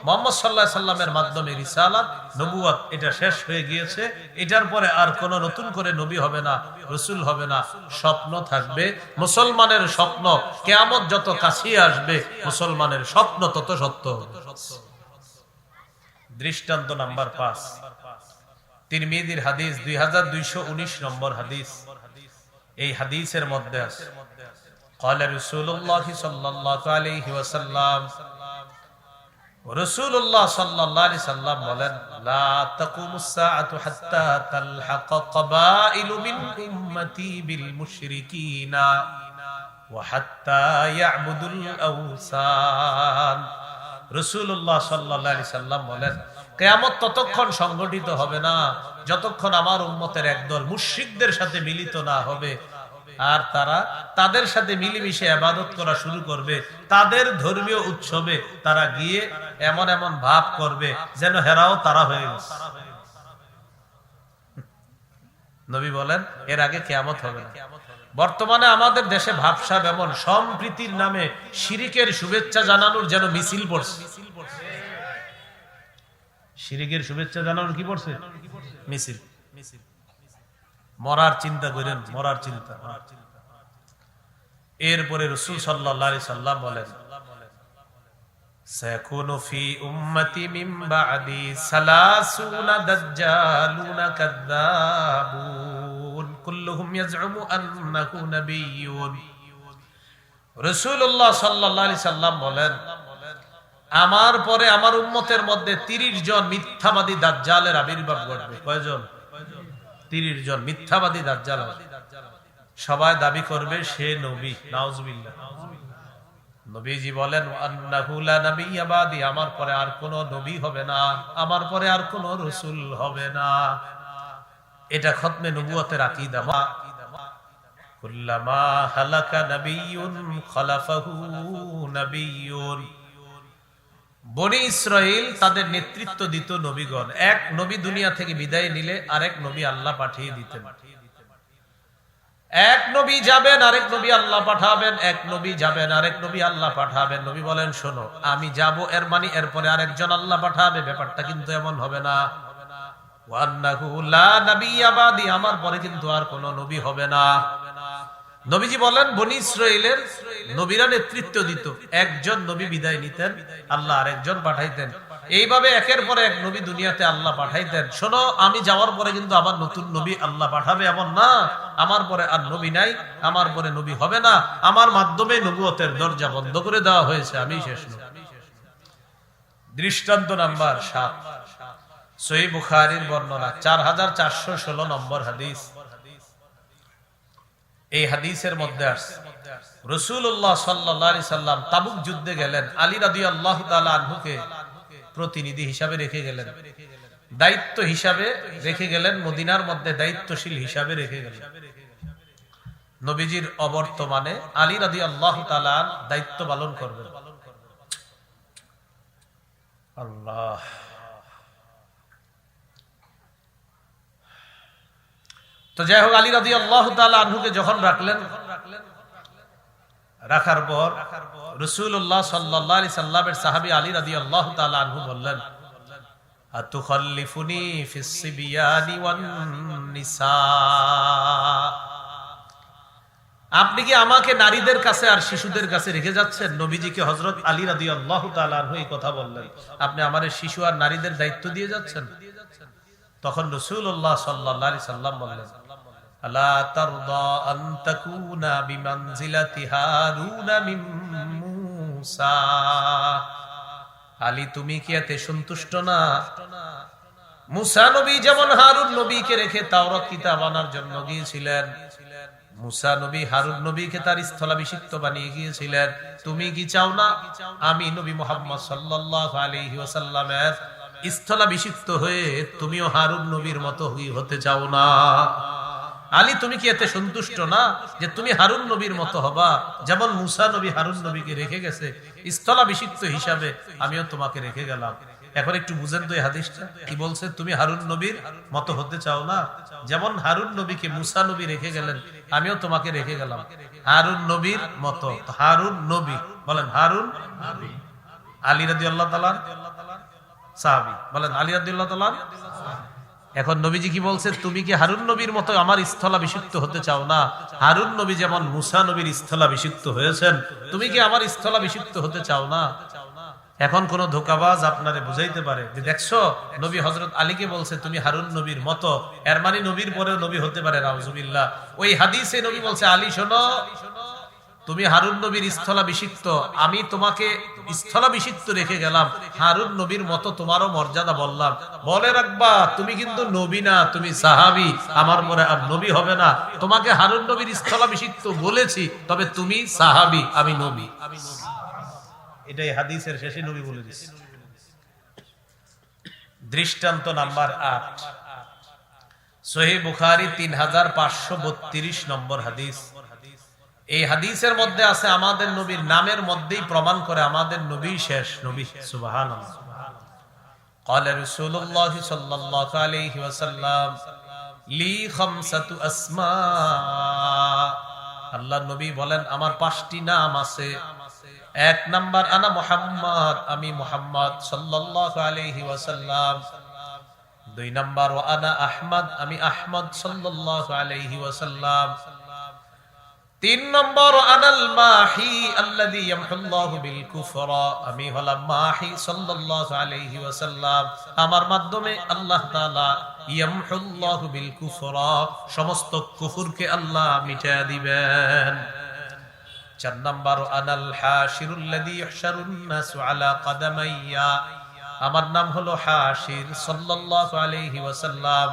মুহাম্মদ সাল্লাল্লাহু আলাইহি সাল্লামের মাধ্যমে রিসালাত, নবুয়ত এটা শেষ হয়ে গিয়েছে। এটার পরে আর কোন নতুন করে নবী হবে না, রাসূল হবে না, স্বপ্ন থাকবে। মুসলমানের স্বপ্ন কিয়ামত যত কাছে আসবে মুসলমানের স্বপ্ন তত সত্য হবে। দৃষ্টান্ত নাম্বার 5, তিরমিজির হাদিস 2219 নম্বর হাদিস। এই হাদিসের মধ্যে আছে قال رسول الله صلى الله عليه وسلم, রাসূলুল্লাহ সাল্লাল্লাহু আলাইহি সাল্লাম বলেন, লা তাকুমুস সাআতু হাত্তা তালহাকা ক্বাবাইলু মিন উম্মতি বিল মুশরিকিনা ওয়া হাত্তা ইয়াবুদুল আওসান। রাসূলুল্লাহ সাল্লাল্লাহু আলাইহি সাল্লাম বলেন, কিয়ামত ততক্ষণ সংগঠিত হবে না যতক্ষণ আমার উম্মতের একদল মুশরিকদের সাথে মিলিত না হবে, আর তারা তাদের সাথে মিলেমিশে ইবাদত করা শুরু করবে। তাদের ধর্মীয় উৎসবে তারা গিয়ে এমন এমন ভাব করবে যেন হেরাও তারা হয়ে গেছে। নবী বলেন এর আগে কিয়ামত হবে না। বর্তমানে আমাদের দেশে ভাবসাব এমন, সম্প্রীতির নামে শিরিকের শুভেচ্ছা জানানোর যেন মিছিল পড়ছে। শিরিকের শুভেচ্ছা জানানোর কি পড়ছে? মিছিল। মরার চিন্তা করেন, মরার চিন্তা। এরপরে রাসূল সাল্লাল্লাহু আলাইহি সাল্লাম বলেন, সায়াকুনু ফি উম্মতি মিন বা'দি সালাসুনা দাজ্জালুনা কাযযাবুন কুল্লুহুম ইয়াজউমু আন্নাহু নাবিয়্যুন। রাসূলুল্লাহ সাল্লাল্লাহু আলাইহি সাল্লাম বলেন, আমার পরে আমার উম্মতের মধ্যে 30 জন মিথ্যাবাদী দাজ্জালের আবির্ভাব ঘটবে। কয়জন? 30 জন মিথ্যাবাদী দাজ্জাল। সবাই দাবি করবে সে নবী। নাউজুবিল্লাহ। নবীজি বলেন, আন্নাহু লা নাবিয়্যা বাদি, আমার পরে আর কোন নবী হবে না, আমার পরে আর কোন রাসূল হবে না। এটা খতমে নবুয়তের আকীদা। কুল্লামা হালাকা নাবিয়্যুন খালাফাহু নাবিয়্যুন। বনি ইসরাইল তাদের নেতৃত্ব দিত নবীগণ। এক নবী দুনিয়া থেকে বিদায় নিলে আরেক নবী আল্লাহ পাঠিয়ে দিতেন। এক নবী যাবেন, আরেক নবী আল্লাহ পাঠাবেন, এক নবী যাবেন, আরেক নবী আল্লাহ পাঠাবেন। নবী বলেন, শোনো, আমি যাব এর মানে এরপরে আরেকজন আল্লাহ পাঠাবে, ব্যাপারটা কিন্তু এমন হবে না। ওয়ান্নাহু লা নাবিয়্যা বাদি, আমার পরে কিন্তু আর কোন নবী হবে না। নবীজি বলেন, বনি ইসরাইলের নবীরা নেতৃত্ব দিত, একজন নবী বিদায় নিতেন, আল্লাহ আরেকজন পাঠাইতেন। এইভাবে একের পরে এক নবী দুনিয়াতে আল্লাহ পাঠাইতেন। শোনো, আমি যাওয়ার পরে কিন্তু আবার নতুন নবী আল্লাহ পাঠাবে এমন না। আমার পরে আর নবী নাই, আমার পরে নবী হবে না, আমার মাধ্যমে নবুয়তের দরজা বন্ধ করে দেওয়া হয়েছে, আমি শেষ নবী। দৃষ্টান্ত নাম্বার 7, সহিহ বুখারীর বর্ণনা 4416 নম্বর হাদিস। এই হাদিসের মধ্যে আছে রাসূলুল্লাহ সাল্লাল্লাহু আলাইহি সাল্লাম তাবুক যুদ্ধে গেলেন। আলী রাদিয়াল্লাহু তাআলা আনহুকে প্রতিনিধি হিসাবে রেখে গেলেন, দায়িত্ব হিসাবে রেখে গেলেন, মদিনার মধ্যে দায়িত্বশীল হিসাবে রেখে গেলেন। নবীজির অবর্তমানে আলী রাদিয়াল্লাহু তাআলা দায়িত্ব পালন করবেন। আল্লাহ। তো যাই হোক, আলী রাদিয়াল্লাহু তাআলা আনহুকে যখন রাখলেন, রাখার পর রাসূলুল্লাহ সাল্লাল্লাহু আলাইহি সাল্লামের সাহাবী আলী রাদিয়াল্লাহু তাআলা আনহু বললেন, আতুখাল্লিফুনি ফিস সিবিয়ানি ওয়ান নিসা, আপনি কি আমাকে নারীদের কাছে আর শিশুদের কাছে রেখে যাচ্ছেন? নবীজিকে হযরত আলী রাদিয়াল্লাহু তাআলা আনহু এই কথা বললেন, আপনি আমারে শিশু আর নারীদের দায়িত্ব দিয়ে যাচ্ছেন। তখন রাসূলুল্লাহ সাল্লাল্লাহু আলাইহি সাল্লাম বললেন, আলা তারদা আন তাকুনা বিমানজিলাতি হারুনা মিন মূসা। আলী, তুমি কি এতে সন্তুষ্ট না? মূসা নবী যেমন হারুন নবীকে রেখে তাওরাত কিতাব আনার জন্য গিয়েছিলেন, মুসা নবী হারুন নবীকে তার স্থলাভিষিক্ত বানিয়ে গিয়েছিলেন। তুমি কি চাও না আমি নবী মুহাম্মদ সাল্লাল্লাহু আলাইহি ওয়াসাল্লামের স্থলাভিষিক্ত হয়ে তুমিও হারুন নবীর মতো হতে চাও না? আলী, তুমি কি এতে সন্তুষ্ট না যে তুমি হারুন নবীর মতো হবা? যেমন মুসা নবী হারুন নবীকে রেখে গেছে, স্থলাভিষিক্ত হিসাবে আমিও তোমাকে রেখে গেলাম। এখন একটু বুঝেন তো এই হাদিসটা কি বলছে? তুমি হারুন নবীর মতো হতে চাও না? যেমন হারুন নবীকে মুসা নবী রেখে গেলেন, আমিও তোমাকে রেখে গেলাম হারুন নবীর মতো। হারুন নবী বলেন, হারুন নবী। আলী রাদিয়াল্লাহু তাআলা সাহাবী, বলেন আলী রাদিয়াল্লাহু তাআলা। এখন নবীজি কি বলছে? তুমি কি হারুন নবীর মতো আমার স্থলাভিষিক্ত হতে চাও না? হারুন নবী যেমন মুসা নবীর স্থলাভিষিক্ত হয়েছেন, তুমি কি আমার স্থলাভিষিক্ত হতে চাও না? এখন কোন ধোঁকাবাজ আপনারে বুঝাইতে পারে যে দেখছো নবী হযরত আলীকে বলছে তুমি হারুন নবীর মতো, এর মানে নবীর পরেও নবী হতে পারে, নাউজুবিল্লাহ। ওই হাদিসে নবী বলছে আলী শোনো, তুমি হারুন নবীর স্থলাভিষিক্ত, আমি তোমাকে স্থলাভিষিক্ত রেখে গেলাম, হারুন নবীর মতো তোমারও মর্যাদা বললাম। বলে রাখবা তুমি কিন্তু নবী না, তুমি সাহাবী, আমার পরে আর নবী হবে না। তোমাকে হারুন নবীর স্থলাভিষিক্ত বলেছি, তবে তুমি সাহাবী, আমি নবী। এটাই হাদিসের শেষে নবী বলে দিয়েছে। দৃষ্টান্ত নাম্বার 8, সহিহ বুখারী 3532 নম্বর হাদিস। এই হাদিসের মধ্যে আছে আমাদের নবীর নামের মধ্যেই প্রমাণ করে আমাদের নবী শেষ নবী। সুবহানাল্লাহ। قال رسول الله صلى الله عليه وسلم لي خمسة اسماء। আল্লাহর নবী বলেন আমার 5টি নাম আছে। 1 নাম্বার আনা মুহাম্মদ, আমি মুহাম্মদ সাল্লাল্লাহু আলাইহি ওয়াসাল্লাম। 2 নাম্বার ওয়া আনা আহমদ, আমি আহমদ সাল্লাল্লাহু আলাইহি ওয়াসাল্লাম। 3 নম্বর আনাল মাহি আল্লাযী ইয়ামহুল্লাহু বিল কুফরা, আমি হলাম মাহি সাল্লাল্লাহু আলাইহি ওয়াসাল্লাম। আমার মাধ্যমে আল্লাহ তাআলা ইয়ামহুল্লাহু বিল কুফরা, সমস্ত কুফরকে আল্লাহ মিটায়া দিবেন। 4 নম্বর আনাল হাশিরুল্লাযী ইহশারুন নাসু আলা কদামাইয়া, আমার নাম হলো হাশির সাল্লাল্লাহু আলাইহি ওয়াসাল্লাম,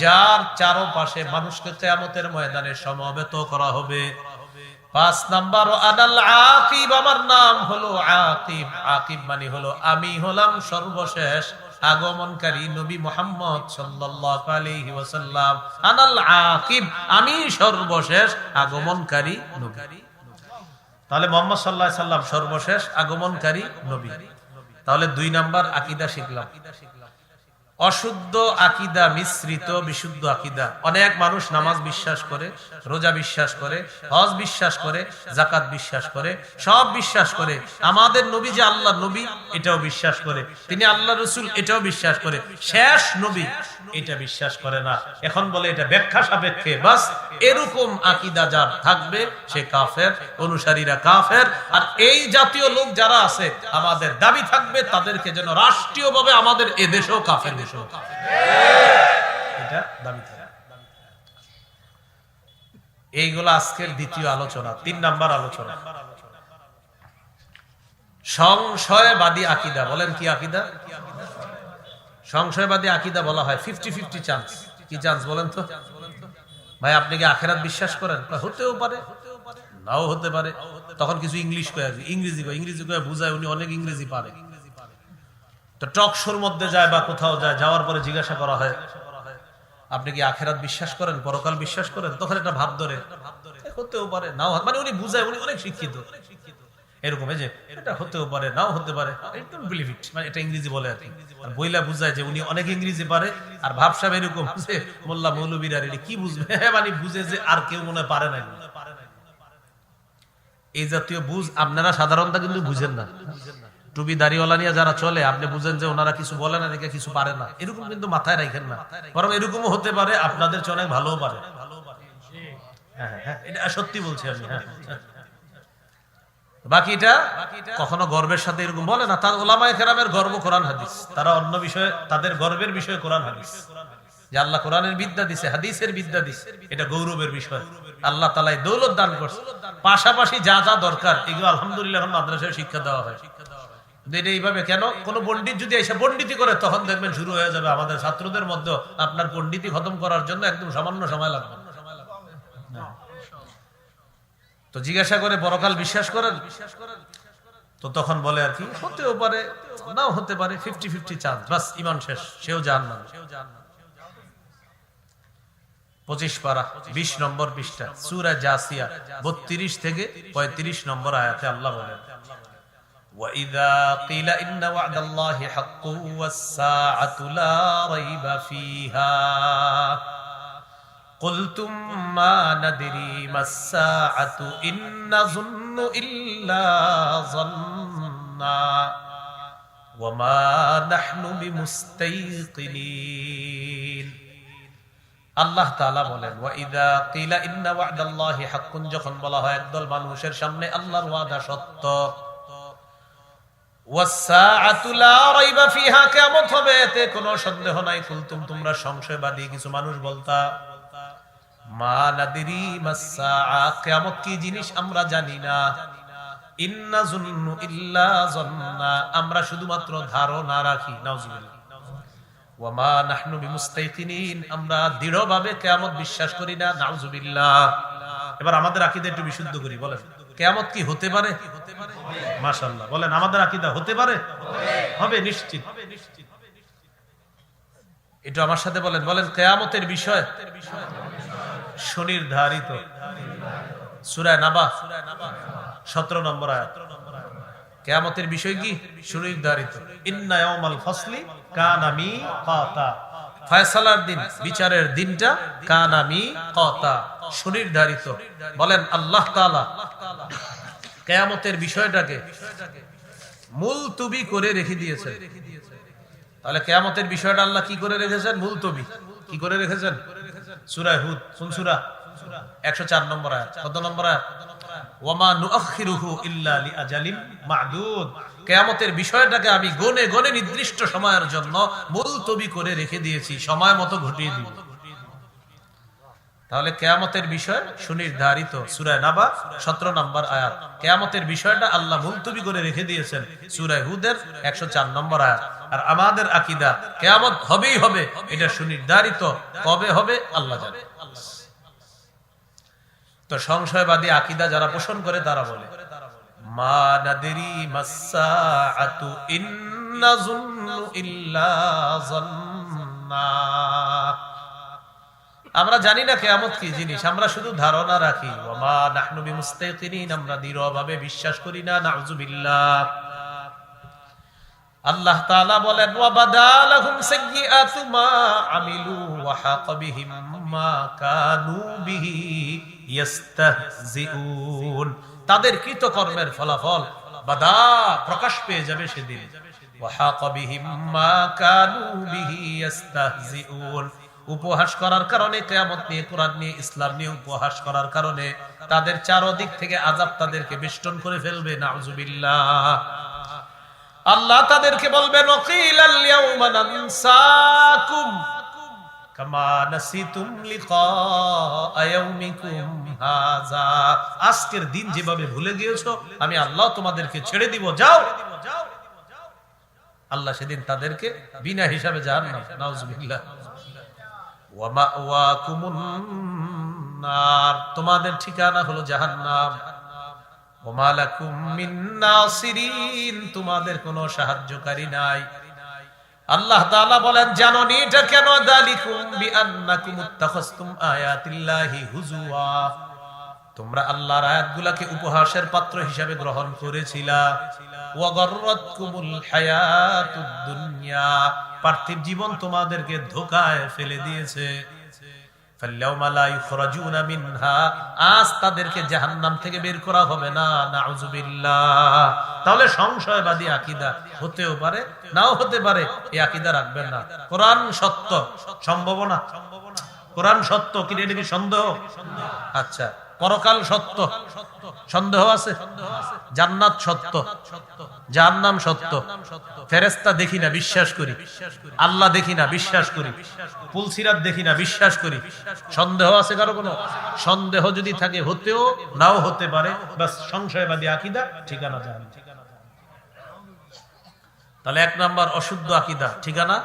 যার চারপাশে মানুষকে কিয়ামতের ময়দানে সমবেত করা হবে। 5 নাম্বার আনাল আকিব, আমার নাম হলো আকিব। আকিব মানে হলো আমি হলাম সর্বশেষ আগমনকারী নবী মুহাম্মদ সাল্লাল্লাহু আলাইহি ওয়াসাল্লাম। আনাল আকিব, আমি সর্বশেষ আগমনকারী নবী। তাহলে মুহাম্মদ সাল্লাল্লাহু আলাইহি সাল্লাম সর্বশেষ আগমনকারী নবী। তাহলে 2 নাম্বার আকীদা শিখলাম। অশুদ্ধ আকীদা মিশ্রিত বিশুদ্ধ আকীদা। অনেক মানুষ নামাজ বিশ্বাস করে, রোজা বিশ্বাস করে, হজ বিশ্বাস করে, যাকাত বিশ্বাস করে, সব বিশ্বাস করে। আমাদের নবী যে আল্লাহর নবী এটাও বিশ্বাস করে, তিনি আল্লাহর রাসূল এটাও বিশ্বাস করে, শেষ নবী এটা বিশ্বাস করে না। এখন বলে এটা ব্যাখ্যা সাপেক্ষে। বাস এরকম আকীদা যার থাকবে সে কাফের, অনুসারীরা কাফের। আর এই জাতীয় লোক যারা আছে আমাদের দাবি থাকবে তাদেরকে যেন রাষ্ট্রীয়ভাবে আমাদের এদেশেও কাফের দেশ, এটা দাবি থাকে। এইগুলো আজকের দ্বিতীয় আলোচনা। 3 নাম্বার আলোচনা সংশয়বাদী আকীদা। বলেন কি আকীদা? সংশয়বাদী আকীদা বলা হয় 50-50 চান্স। কি চান্স বলেন তো ভাই? আপনি কি আখিরাত বিশ্বাস করেন? হতেও পারে, নাও হতে পারে। তখন কিছু ইংলিশ কয়ে, ইংরেজি কয়ে বুঝায়, উনি অনেক ইংরেজি পারে। তো টক শোর মধ্যে যায় বা কোথাও যায়, যাওয়ার পরে জিজ্ঞাসা করা হয় আপনি কি আখিরাত বিশ্বাস করেন, পরকাল বিশ্বাস করেন? তখন এটা ভাব ধরে, হতেও পারে নাও, মানে উনি বুঝায়, উনি অনেক শিক্ষিত এরকম, যে এটা হতেও পারে নাও হতে পারে, মানে এটা ইংরেজি বলে আর কি। আর বইলা বুঝায় যে উনি অনেক ইংরেজি পারে, আর ভাবসাব এরকম যে মোল্লা মৌলবীরা কি বুঝবে, মানে বুঝে যে আর কেউ মনে পারে না। এই জাতীয় বুঝ আপনারা সাধারণত কিন্তু বুঝেন না। টুপি দাড়িওয়ালা নিয়ে যারা চলে, আপনি বুঝেন যে ওনারা কিছু বলে না, দেখে কিছু পারে না, এরকম কিন্তু মাথায় রাখেন না। বরং এরকমও হতে পারে আপনাদের চেয়ে অনেক ভালোও পারে। এটা সত্যি বলছি আমি। বাকিটা কখনো গর্বের সাথে এরকম বলে না। তার ওলামায়ে কেরামের গর্ব কোরআন হাদিস, তারা অন্য বিষয়ে, তাদের গর্বের বিষয় কোরআন হাদিস। যে আল্লাহ কোরআনের বিদ্যা দিছে, হাদিসের বিদ্যা দিছে, এটা গৌরবের বিষয়। আল্লাহ তাআলা দৌলত দান করছে, পাশাপাশি যা যা দরকার এগুলো আলহামদুলিল্লাহ এখন মাদ্রাসায় শিক্ষা দেওয়া হয়। এটা এইভাবে কেন? কোন পণ্ডিত যদি এসে পণ্ডিতি করে তখন দেখবেন শুরু হয়ে যাবে আমাদের ছাত্রদের মধ্যে আপনার পণ্ডিতি খতম করার জন্য একদম সামান্য সময় লাগবে। তো জিজ্ঞাসা করে পরকাল বিশ্বাস করেন? তো তখন বলে আর কি, হতেও পারে নাও হতে পারে, 50-50 চান্স, বাস ঈমান শেষ, সেও জাহান্নাম। 25 পারা 20 নম্বর পৃষ্ঠা সূরা জাসিয়া 32 থেকে 35 নম্বর আয়াতে আল্লাহ বলেন, وَإِذَا قِيلَ إِنَّ وَعْدَ اللَّهِ حَقٌّ وَالسَّاعَةُ لَا رَيْبَ فِيهَا قُلْتُمْ مَا نَدْرِي مَا السَّاعَةُ إِن نَّظُنُّ إِلَّا ظَنًّا وَمَا نَحْنُ بِمُسْتَيْقِنِينَ। আল্লাহ তাআলা বলেন, ওয়াইদা কিলা ইন্না ওয়া'দাল্লাহি হাক্কুন, যখন বলা হয় একদল মানুষের সামনে আল্লাহর ওয়াদা সত্য, ওয়াস-সাআতু লা রাইবা ফিহা, কিয়ামত হবে এতে কোনো সন্দেহ নাই, কুলতুম, তোমরা সংশয়বাদী কিছু মানুষ বলতা, মা নাদরি মাস-সাআ, কিয়ামত কি জিনিস আমরা জানি না, ইন্না যুন্নু ইল্লা যন্না, আমরা শুধুমাত্র ধারণা রাখি, নাউযুবিল্লাহ, ওয়ামা নাহনু বিমুস্তাইকিনিন, আমরা দৃঢ়ভাবে কিয়ামত বিশ্বাস করি না, নাউযুবিল্লাহ। এবার আমাদের আকীদা একটু বিশুদ্ধ করি, বলেন কিয়ামত কি হতে পারে? মাশাআল্লাহ, বলেন আমাদের আকীদা হতে পারে? হবে, নিশ্চিত। এটা আমার সাথে বলেন, বলেন কিয়ামতের বিষয় সুনির্ধারিত। সূরা নাবা 17 নম্বর আয়াত, কিয়ামতের বিষয় কি? সুনির্ধারিত। ইন্না ইয়াউমাল ফাসলি কানা মিকাতা, ফয়সালার দিন, বিচারের দিনটা কানা মিকাতা, সুনির্ধারিত। বলেন আল্লাহ তাআলা কিয়ামতের বিষয়টাকে মুলতবি করে রেখে দিয়েছেন। তাহলে কিয়ামতের বিষয়টা আল্লাহ কি করে রেখেছেন? মুলতবি। কি করে রেখেছেন? সূরা হুদ, কোন সূরা? 104 নম্বর আয়াত। কত নম্বর আয়াত? ওয়ামা নুআখিরুহু ইল্লা লিআজালিম মা'দুদ, কিয়ামতের বিষয়টাকে আমি গনে গনে নির্দিষ্ট সময়ের জন্য মুলতবি করে রেখে দিয়েছি, সময় মতো ঘটিয়ে দিব। তাহলে কিয়ামতের বিষয় সুনির্ধারিত। সূরা নাবা 17 নম্বর আয়াত, কিয়ামতের বিষয়টা আল্লাহ মুলতবি করে রেখে দিয়েছেন, সূরা হুদের 104 নম্বর আয়াত। আর আমাদের আকীদা কিয়ামত হবেই হবে, এটা সুনির্ধারিত, কবে হবে আল্লাহ জানে। তো সংশয়বাদী আকীদা যারা পোষণ করে তারা বলে, মা নাদরি মাস-সাআতু ইন নাযুন্নু ইল্লা যান্না, আমরা জানি না কিয়ামত কি জিনিস, আমরা শুধু ধারণা রাখি। ওয়ামা নাহনু বিমুস্তাইকিনিন, আমরা দৃঢ়ভাবে বিশ্বাস করি না, নাউযুবিল্লাহ। আল্লাহ তাআলা বলেন, ওয়া বাদালাহুম সাইয়্যাতু মা আমিলু ওয়া হাকা বিহিম মা কানু বিহি ইস্তাহজিউন, তাদের কৃতকর্মের ফলাফল বাদা, প্রকাশ পেয়ে যাবে সেদিন। ওয়া হাকা বিহিম মা কানু বিহি ইস্তাহজিউন, উপহাস করার কারণে, কিয়ামত নিয়ে, কোরআন নিয়ে, ইসলাম নিয়ে উপহাস করার কারণে তাদের চারদিক থেকে আযাব তাদেরকে বেষ্টন করে ফেলবে, নাউযুবিল্লাহ। আল্লাহ তাদেরকে বলবেন, ওয়াকিলাল ইয়াউমা নানসাকুম কামা নাসিতুম লিকা ইয়াউমিকুম হাযা, আজকের দিন যেভাবে ভুলে গিয়েছো আমি আল্লাহ তোমাদেরকে ছেড়ে দিব, যাও। আল্লাহ সেদিন তাদেরকে বিনা হিসাবে জাহান্নাম, নাউযুবিল্লাহ। ওয়া মাওয়াকুমুন নার, তোমাদের ঠিকানা হলো জাহান্নাম। ওয়া মা লাকুম মিন নাসিরিন, তোমাদের কোনো সাহায্যকারী নাই। আল্লাহ তাআলা বলেন, জানো নি এটা কেন? যালিকুম বিআন্নাকুম ইত্তাখাযতুম আয়াতিল্লাহি হুজুয়া, তোমরা আল্লাহর আয়াতগুলোকে উপহাসের পাত্র হিসেবে গ্রহণ করেছিলা। ওয়া গাররাতকুমুল হায়াতুদ দুনিয়া, পার্থিব জীবন তোমাদেরকে ধোঁকায় ফেলে দিয়েছে। ফাল্যাউমা লা ইখরাজুনা মিনহা, আজ তাদেরকে জাহান্নাম থেকে বের করা হবে না, নাউযুবিল্লাহ। তাহলে সংশয়বাদী আকীদা হতেও পারে, নাও হতে পারে, এই আকীদা রাখবেন না। কোরআন সত্য, সম্ভাবনা, কোরআন সত্য, কি এটা কি সন্দেহ? আচ্ছা, পরকাল সত্য, সন্দেহ আছে? জান্নাত সত্য, জাহান্নাম সত্য, ফেরেশতা দেখি না, বিশ্বাস করি। আল্লাহ দেখি না, বিশ্বাস করি। পুলসিরাত দেখি না, বিশ্বাস করি। সন্দেহ আছে কারো? কোনো সন্দেহ যদি থাকে, হতেও নাও হতে পারে, বাস সংশয়বাদী আকীদা, ঠিকানা জাহান্নাম। তাহলে 1 নাম্বার অশুদ্ধ আকীদা, ঠিকানা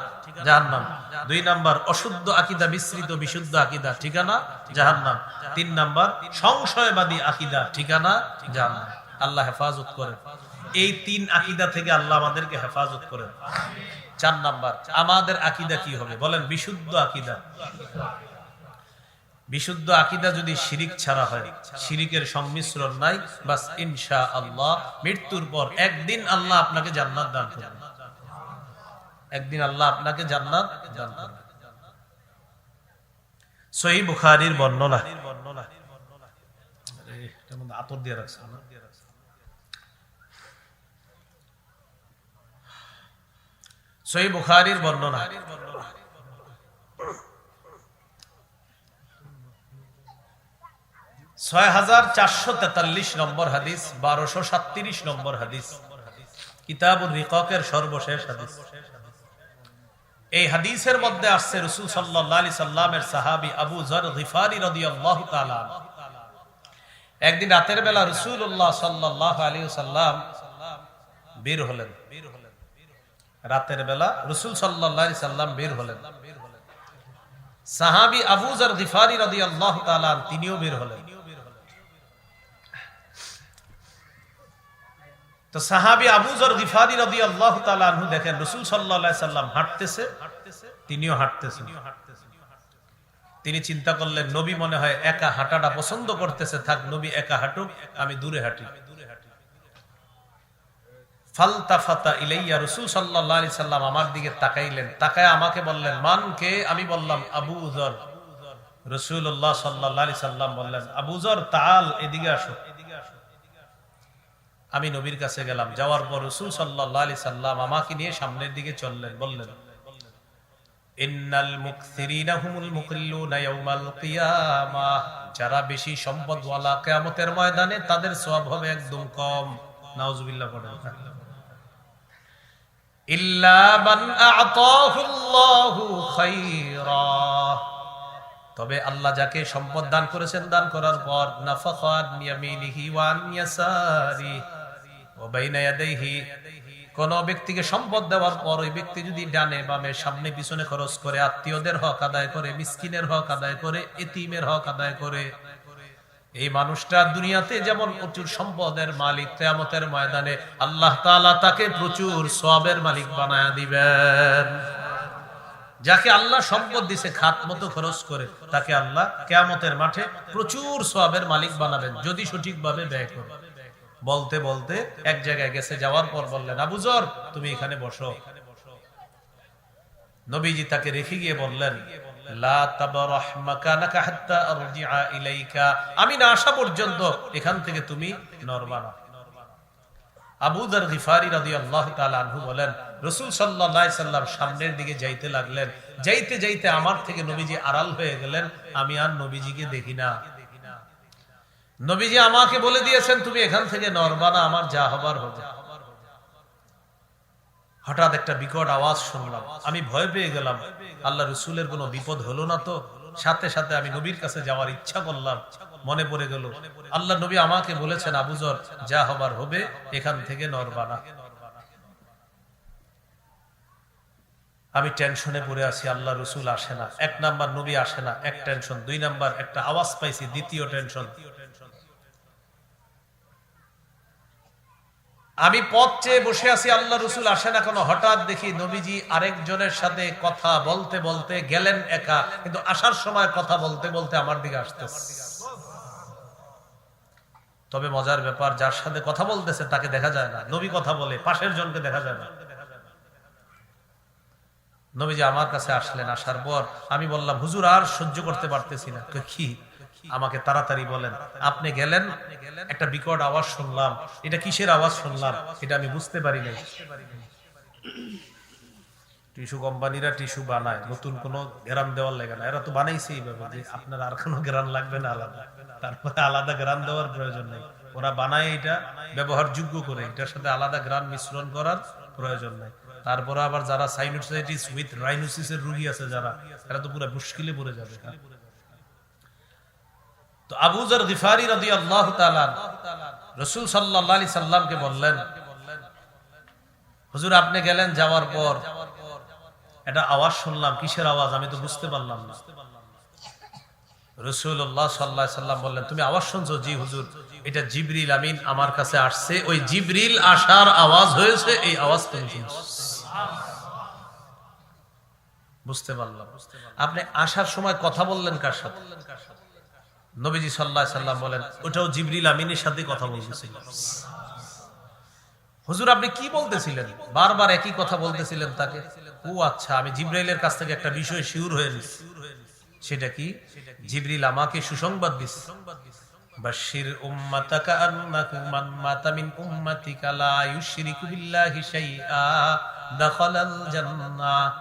জাহান্নাম। 2 নাম্বার অশুদ্ধ আকীদা মিশ্রিত বিশুদ্ধ আকীদা, ঠিকানা জাহান্নাম। 3 নাম্বার সংশয়বাদী আকীদা, ঠিকানা জাহান্নাম। আল্লাহ হেফাজত করেন। এই 3 আকীদা থেকে আল্লাহ আমাদেরকে হেফাজত করেন। 4 নাম্বার আমাদের আকীদা কি হবে বলেন? বিশুদ্ধ আকীদা। বিশুদ্ধ আকীদা যদি শিরিক ছাড়া হয়, শিরিকের সংমিশ্রণ নাই, বাস ইনশাআল্লাহ মৃত্যুর পর একদিন আল্লাহ আপনাকে জান্নাত দান করবেন। একদিন আল্লাহ আপনাকে জান্নাত দান করবেন। সহিহ বুখারীর বর্ণনা, আতর দিয়ে রাখছে, সহিহ বুখারীর বর্ণনা, 6443 নম্বর হাদিস, 1237 নম্বর হাদিস, কিতাবুর রিকাকের সর্বশেষ হাদিস। এই হাদিসের মধ্যে আসছে রাসূল সাল্লাল্লাহু আলাইহি সাল্লামের সাহাবী আবু যর গিফারি রাদিয়াল্লাহু তাআলা একদিন রাতের বেলা রাসূলুল্লাহ সাল্লাল্লাহু আলাইহি ওয়াসাল্লাম বের হলেন। রাতের বেলা রাসূল সাল্লাল্লাহু আলাইহি সাল্লাম বের হলেন। সাহাবী আবু যর গিফারি রাদিয়াল্লাহু তাআলা তিনিও বের হলেন। তো সাহাবী আবু যর গিফারি রাদিয়াল্লাহু তাআলা আনহু দেখেন রাসূল সাল্লাল্লাহু আলাইহি সাল্লাম হাঁটতেছে, তিনিও হাঁটতেছেন। তিনি চিন্তা করলেন নবী মনে হয় একা হাঁটাটা পছন্দ করতেছে, থাক নবী একা হাঁটুক, আমি দূরে হাঁটি। ফালতাফাতা ইলাইয়া, রাসূল সাল্লাল্লাহু আলাইহি সাল্লাম আমার দিকে তাকাইলেন, তাকায় আমাকে বললেন মান কে? আমি বললাম আবু যর। রাসূলুল্লাহ সাল্লাল্লাহু আলাইহি সাল্লাম বললেন আবু যর তাআল, এদিকে আসো। আমি নবীর কাছে গেলাম, যাওয়ার পর রাসূল সাল্লাল্লাহু আলাইহি সাল্লাম আমাকে নিয়ে সামনের দিকে চললেন, বললেন ইন্নাল মুকসিরিনা হুমুল মুকিল্লুনা ইয়াউমাল কিয়ামাহ, যারা বেশি সম্পদওয়ালা কিয়ামতের ময়দানে তাদের সওয়াব হবে একদম কম। নাউজুবিল্লাহ পড়েন। ইল্লা মান আ'তাহুল্লাহু খায়রা, তবে আল্লাহ যাকে সম্পদ দান করেছেন, দান করার পর নাফাখা আন ইয়ামিনিহি ওয়া আন ইয়াসারি ওয়া বাইনা ইয়াদাইহি, কোন ব্যক্তিকে সম্পদ দেওয়ার পর ওই ব্যক্তি যদি ডানে বামে সামনে পিছনে খরচ করে, আত্মীয়দের হক আদায় করে, মিসকিনের হক আদায় করে, এতিমের হক আদায় করে, এই মানুষটা দুনিয়াতে যেমন প্রচুর সম্পদের মালিক, কিয়ামতের ময়দানে আল্লাহ তাআলা তাকে প্রচুর সওয়াবের মালিক বানায়া দিবেন। যাকে আল্লাহ সম্পদ দিয়েছে খাত মতো খরচ করে, তাকে আল্লাহ কিয়ামতের মাঠে প্রচুর সওয়াবের মালিক বানাবেন যদি সঠিকভাবে ব্যয় করে। বলতে বলতে এক জায়গায় গেছে, যাওয়ার পর বললেন আবু যর তুমি এখানে বসো। নবীজি তাকে রেখে গিয়ে বললেন লা তাবরাহ মাকানাকা হাত্তা আরজিআ ইলাইকা, আমি না আসা পর্যন্ত এখান থেকে তুমি নড়বা না। আবু যর গিফারি রাদিয়াল্লাহু তাআলা আনহু বলেন রাসূল সাল্লাল্লাহু আলাইহি সাল্লাম সামনের দিকে যাইতে লাগলেন, যাইতে যাইতে আমার থেকে নবীজি আড়াল হয়ে গেলেন, আমি আর নবীজিকে দেখি না। নবীজি আমাকে বলে দিয়েছেন তুমি এখান থেকে নড়বা না, আমার যা হবার হবে। হঠাৎ একটা বিকট আওয়াজ শুনলাম, আমি ভয় পেয়ে গেলাম, আল্লাহ রাসূলের কোনো বিপদ হলো না তো। সাথে সাথে আমি নবীর কাছে যাওয়ার ইচ্ছা করলাম, মনে পড়ে গেল আল্লাহ নবী আমাকে বলেছেন আবু যর যা হবার হবে, এখান থেকে নড়বা না। আমি টেনশনে পড়ে আছি, আল্লাহ রাসূল আসে না। 1 নাম্বার নবী আসে না, এক টেনশন। 2 নাম্বার একটা আওয়াজ পাইছি, দ্বিতীয় টেনশন। আমি পথ চেয়ে বসে আছি, আল্লাহ রাসূল আসে না কেন। হঠাৎ দেখি নবীজি আরেকজনের সাথে কথা বলতে বলতে গেলেন একা, কিন্তু আসার সময় কথা বলতে বলতে আমার দিকে আসতেছে। তবে মজার ব্যাপার, যার সাথে কথা বলতেছে তাকে দেখা যায় না, নবী কথা বলে, পাশের জনকে দেখা যায় না। নবীজি আমার কাছে আসলেন, আসার পর আমি বললাম হুজুর আর সহ্য করতে পারতেছি না। কি? আমাকে তাড়াতাড়ি বলেন। আপনি গেলেন, একটা বিকট আওয়াজ শুনলাম, এটা কিসের আওয়াজ শুনলাম এটা আমি বুঝতে পারি নাই। টিস্যু কোম্পানিরা টিস্যু বানায়, নতুন কোনো গ্রাম দেওয়ার লাগে না, এরা তো বানাইছে এইভাবে যে আপনার আর কোনো গ্রাম লাগবে না আলাদা, তারপরে আলাদা গ্রাম দেওয়ার প্রয়োজন নেই। ওরা বানায় এটা ব্যবহার যোগ্য করে, এটার সাথে আলাদা গ্রাম মিশ্রণ করার প্রয়োজন নাই। তারপরে আবার যারা সাইনোসাইটিস উইথ রাইনোসিসের রোগী আছে যারা, এরা তো পুরো মুশকিলে পড়ে যাবে। তো আবু যর গিফারি রাদিয়াল্লাহু তাআলা রাসূল সাল্লাল্লাহু আলাইহি সাল্লামকে বললেন হুজুর আপনি গেলেন, যাওয়ার পর একটা আওয়াজ শুনলাম, কিসের আওয়াজ আমি তো বুঝতে পারলাম না। রাসূলুল্লাহ সাল্লাল্লাহু আলাইহি সাল্লাম বললেন, তুমি আওয়াজ শুনছো? জি হুজুর, এটা জিবরিল আমিন আমার কাছে আসছে, ওই জিবরিল আসার আওয়াজ হয়েছে, এই আওয়াজ তুমি শুনছো। বুঝতে পারলাম। আপনি আসার সময় কথা বললেন কার সাথে? নবীজি সাল্লাল্লাহু আলাইহি সাল্লাম বলেন, ওটাও জিবরিল আমিনের সাথে কথা বলতেছিল। হুজুর আপনি কি বলতেছিলেন? বারবার একই কথা বলতেছিলেন তাকে। ও আচ্ছা, আমি জিবরাইলের কাছ থেকে একটা বিষয় শিওর হয়ে নিছি। সেটা কি? জিবরিল আমাকে সুসংবাদ দিছে, বাশশির উম্মাতাকা আন্নাহু মান মাতা মিন উম্মাতিকা লা ইউশরিকু বিল্লাহি শাইআ দাখালাল জান্নাহ।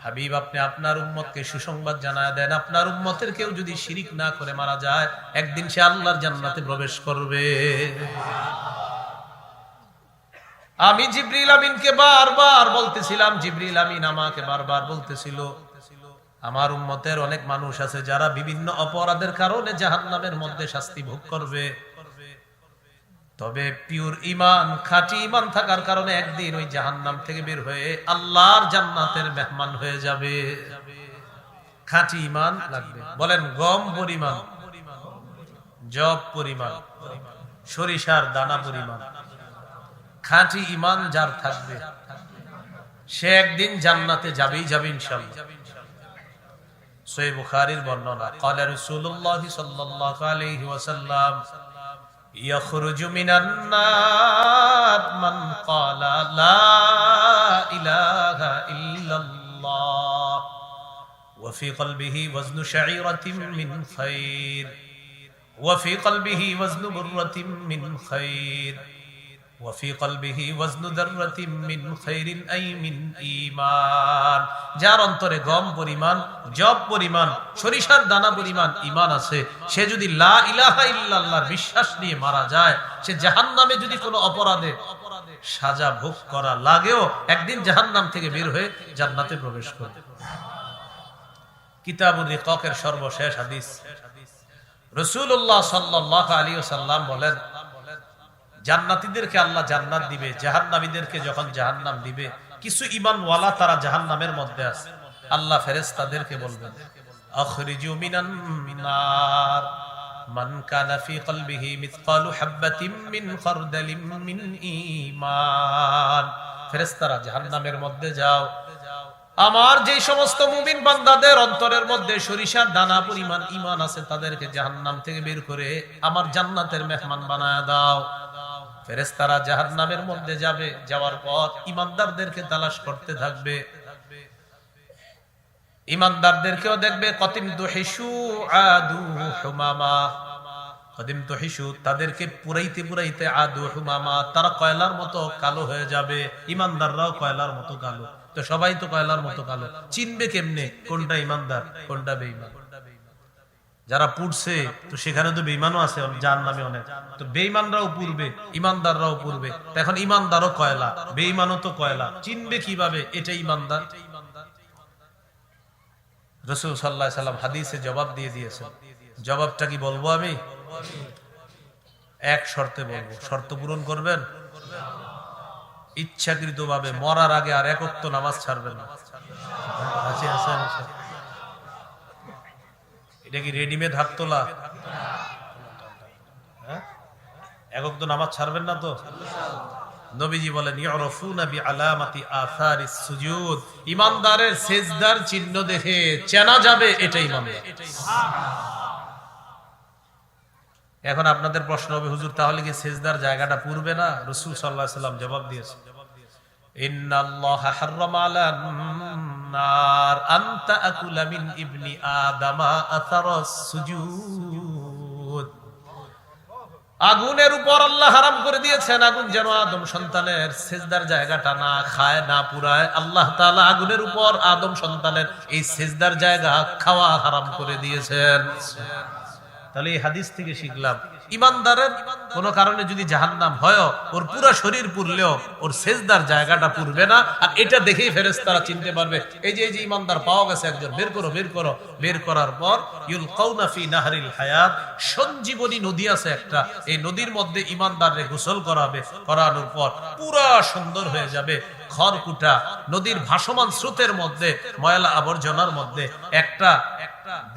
হাবিব, আপনি আপনার উম্মতকে সুসংবাদ জানায় দেন, আপনার উম্মতের কেউ যদি শিরিক না করে মারা যায়, একদিন সে আল্লাহর জান্নাতে প্রবেশ করবে। আমি জিবরিল আমিনকে বারবার বলতেছিলাম, জিবরিল আমিন আমাকে বারবার বলতেছিল, আমার উম্মতের অনেক মানুষ আছে যারা বিভিন্ন অপরাধের কারণে জাহান্নামের মধ্যে শাস্তি ভোগ করবে, তবে পিওর ঈমান, খাঁটি ঈমান থাকার কারণে একদিন ওই জাহান্নাম থেকে বের হয়ে আল্লাহর জান্নাতের মেহমান হয়ে যাবে। খাঁটি ঈমান লাগবে। বলেন, গম পরিমাণ, জব পরিমাণ, সরিষার দানা পরিমাণ খাঁটি ঈমান যার থাকবে, সে একদিন জান্নাতে যাবেই যাবে ইনশাআল্লাহ। সহিহ বুখারীর বর্ণনা, قال رسول الله صلى الله عليه وسلم يخرج من النار من قال لا إله إلا الله وفي قلبه وزن شعيرة من خير وفي قلبه وزن برة من خير وفي قلبه وزن ذرة من خير أي من إيمان। যার অন্তরে গম পরিমাণ, জব পরিমাণ, সরিষার দানা পরিমাণ ঈমান আছে, সে যদি লা ইলাহা ইল্লাল্লাহর বিশ্বাস নিয়ে মারা যায়, সে জাহান্নামে যদি কোনো অপরাধে সাজা ভোগ করা লাগেও একদিন জাহান্নাম থেকে বের হয়ে জান্নাতে প্রবেশ করবে। কিতাবুর রিকাকের সর্বশেষ হাদিস, রাসূলুল্লাহ সাল্লাল্লাহু আলাইহি ওয়াসাল্লাম বলেন, জান্নাতীদেরকে আল্লাহ জান্নাত দিবে, জাহান্নামীদেরকে যখন জাহান্নাম দিবে, কিছু ঈমানওয়ালা তারা জাহান্নামের মধ্যে আছে, আল্লাহ ফেরেশতাদেরকে বলবেন, আখরিজু মিনান নার মান কানা ফি কলবিহি মিসকালু হাববাতিন মিন খারদালিন মিন ঈমান। ফেরেশতারা জাহান্নামের মধ্যে যাও, আমার যে সমস্ত মুমিন বান্দাদের অন্তরের মধ্যে সরিষার দানা পরিমাণ ঈমান আছে, তাদেরকে জাহান্নাম থেকে বের করে আমার জান্নাতের মেহমান বানায় দাও। ফেরেশতারা জাহান্নামের মধ্যে যাবে, যাওয়ার পর ঈমানদারদেরকে তালাশ করতে থাকবে, ঈমানদারদেরকেও দেখবে, কতিম দুহিশু আদু হুমামা, কদিম তুহিশু, তাদেরকে পুরাইতে পুরাইতে আদু হুমামা, তারা কয়লার মতো কালো হয়ে যাবে। ঈমানদাররাও কয়লার মতো কালো, তো সবাই তো কয়লার মতো কালো, চিনবে কেমনে কোনটা ঈমানদার কোনটা বেঈমান? যারা পুড়ছে, তো সেখানে তো বেঈমানও আছে জাহান্নামে অনেক, তো বেঈমানরাও পুড়বে, ঈমানদাররাও পুড়বে। তো এখন ঈমানদারও কয়লা, বেঈমানও তো কয়লা, চিনবে কিভাবে এটা ঈমানদার? রাসূল সাল্লাল্লাহু আলাইহি সাল্লাম হাদিসে জবাব দিয়ে দিয়েছেন। জবাবটা কি বলবো আমি? এক শর্তে বলবো, শর্ত পূরণ করবেন? ইচ্ছাকৃতভাবে মরার আগে আর এক ওয়াক্ত নামাজ ছাড়বেন না। এটা কি রেডিমেড হাত তোলা? এক ওয়াক্ত নামাজ ছাড়বেন না তো? নবীজি বলেন, ইউরাফুনা বিআলামাতি আসারিস সুজুদ, ঈমানদারের সিজদার চিহ্ন দেখে চেনা যাবে এটা ঈমানদার। এখন আপনাদের প্রশ্ন হবে, হুজুর তাহলে কি সিজদার জায়গাটা পূর্বে না? রাসূল সাল্লাল্লাহু আলাইহি সাল্লাম জবাব দিয়েছেন, ইন্নাল্লাহা হাররামা আলান নার আন তাকুলা মিন ইবনি আদামা আসারাস সুজুদ। আগুনের উপর আল্লাহ হারাম করে দিয়েছেন, আগুন যেন আদম সন্তানের সিজদার জায়গাটা না খায়, না পুরায়। আল্লাহ তাআলা আগুনের উপর আদম সন্তানের এই সিজদার জায়গা খাওয়া হারাম করে দিয়েছেন। তাহলে এই হাদিস থেকে শিখলাম ইমানদারের কোন কারণে যদি জাহান্নাম হয়, ওর পুরো শরীর পুরলেও ওর সেজদার জায়গাটা পুরবে না। আর এটা দেখেই ফেরেশতারা চিনতে পারবে এই যে ইমানদার পাওয়া গেছে একজন, বের করো বের করো। বের করার পর ইউলকাউনা ফি নাহরিল হায়াত, সঞ্জীবনী নদী আছে একটা, এই নদীর মধ্যে ইমানদাররে গোসল করাবে। করানোর পর পুরা সুন্দর হয়ে যাবে। খড়কুটা নদীর ভাসমান স্রোতের মধ্যে, ময়লা আবর্জনার মধ্যে একটা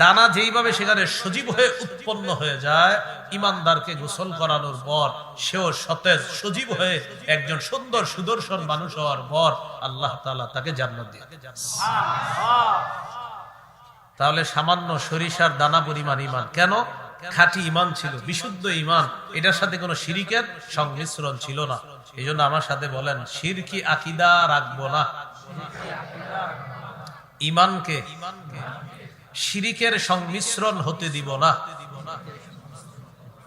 দানা যেইভাবে সেখানে সজীব হয়ে উৎপন্ন হয়ে যায়, ইমানদারকে গোসল করানোর পর সেও সতেজ সজীব হয়ে একজন সুন্দর সুদর্শন মানুষ হওয়ার পর আল্লাহ তাআলা তাকে জান্নাত দিয়ে। তাহলে সামান্য সরিষার দানা পরিমাণ ইমান, কেন? খাঁটি ইমান ছিল, বিশুদ্ধ ইমান, এটার সাথে কোনো শিরিকের সংমিশ্রণ ছিল না। এই জন্য আমার সাথে বলেন, শিরকি আকীদা রাখবো না। ইমানকে শিরিকের সংমিশ্রণ হতে দিব না।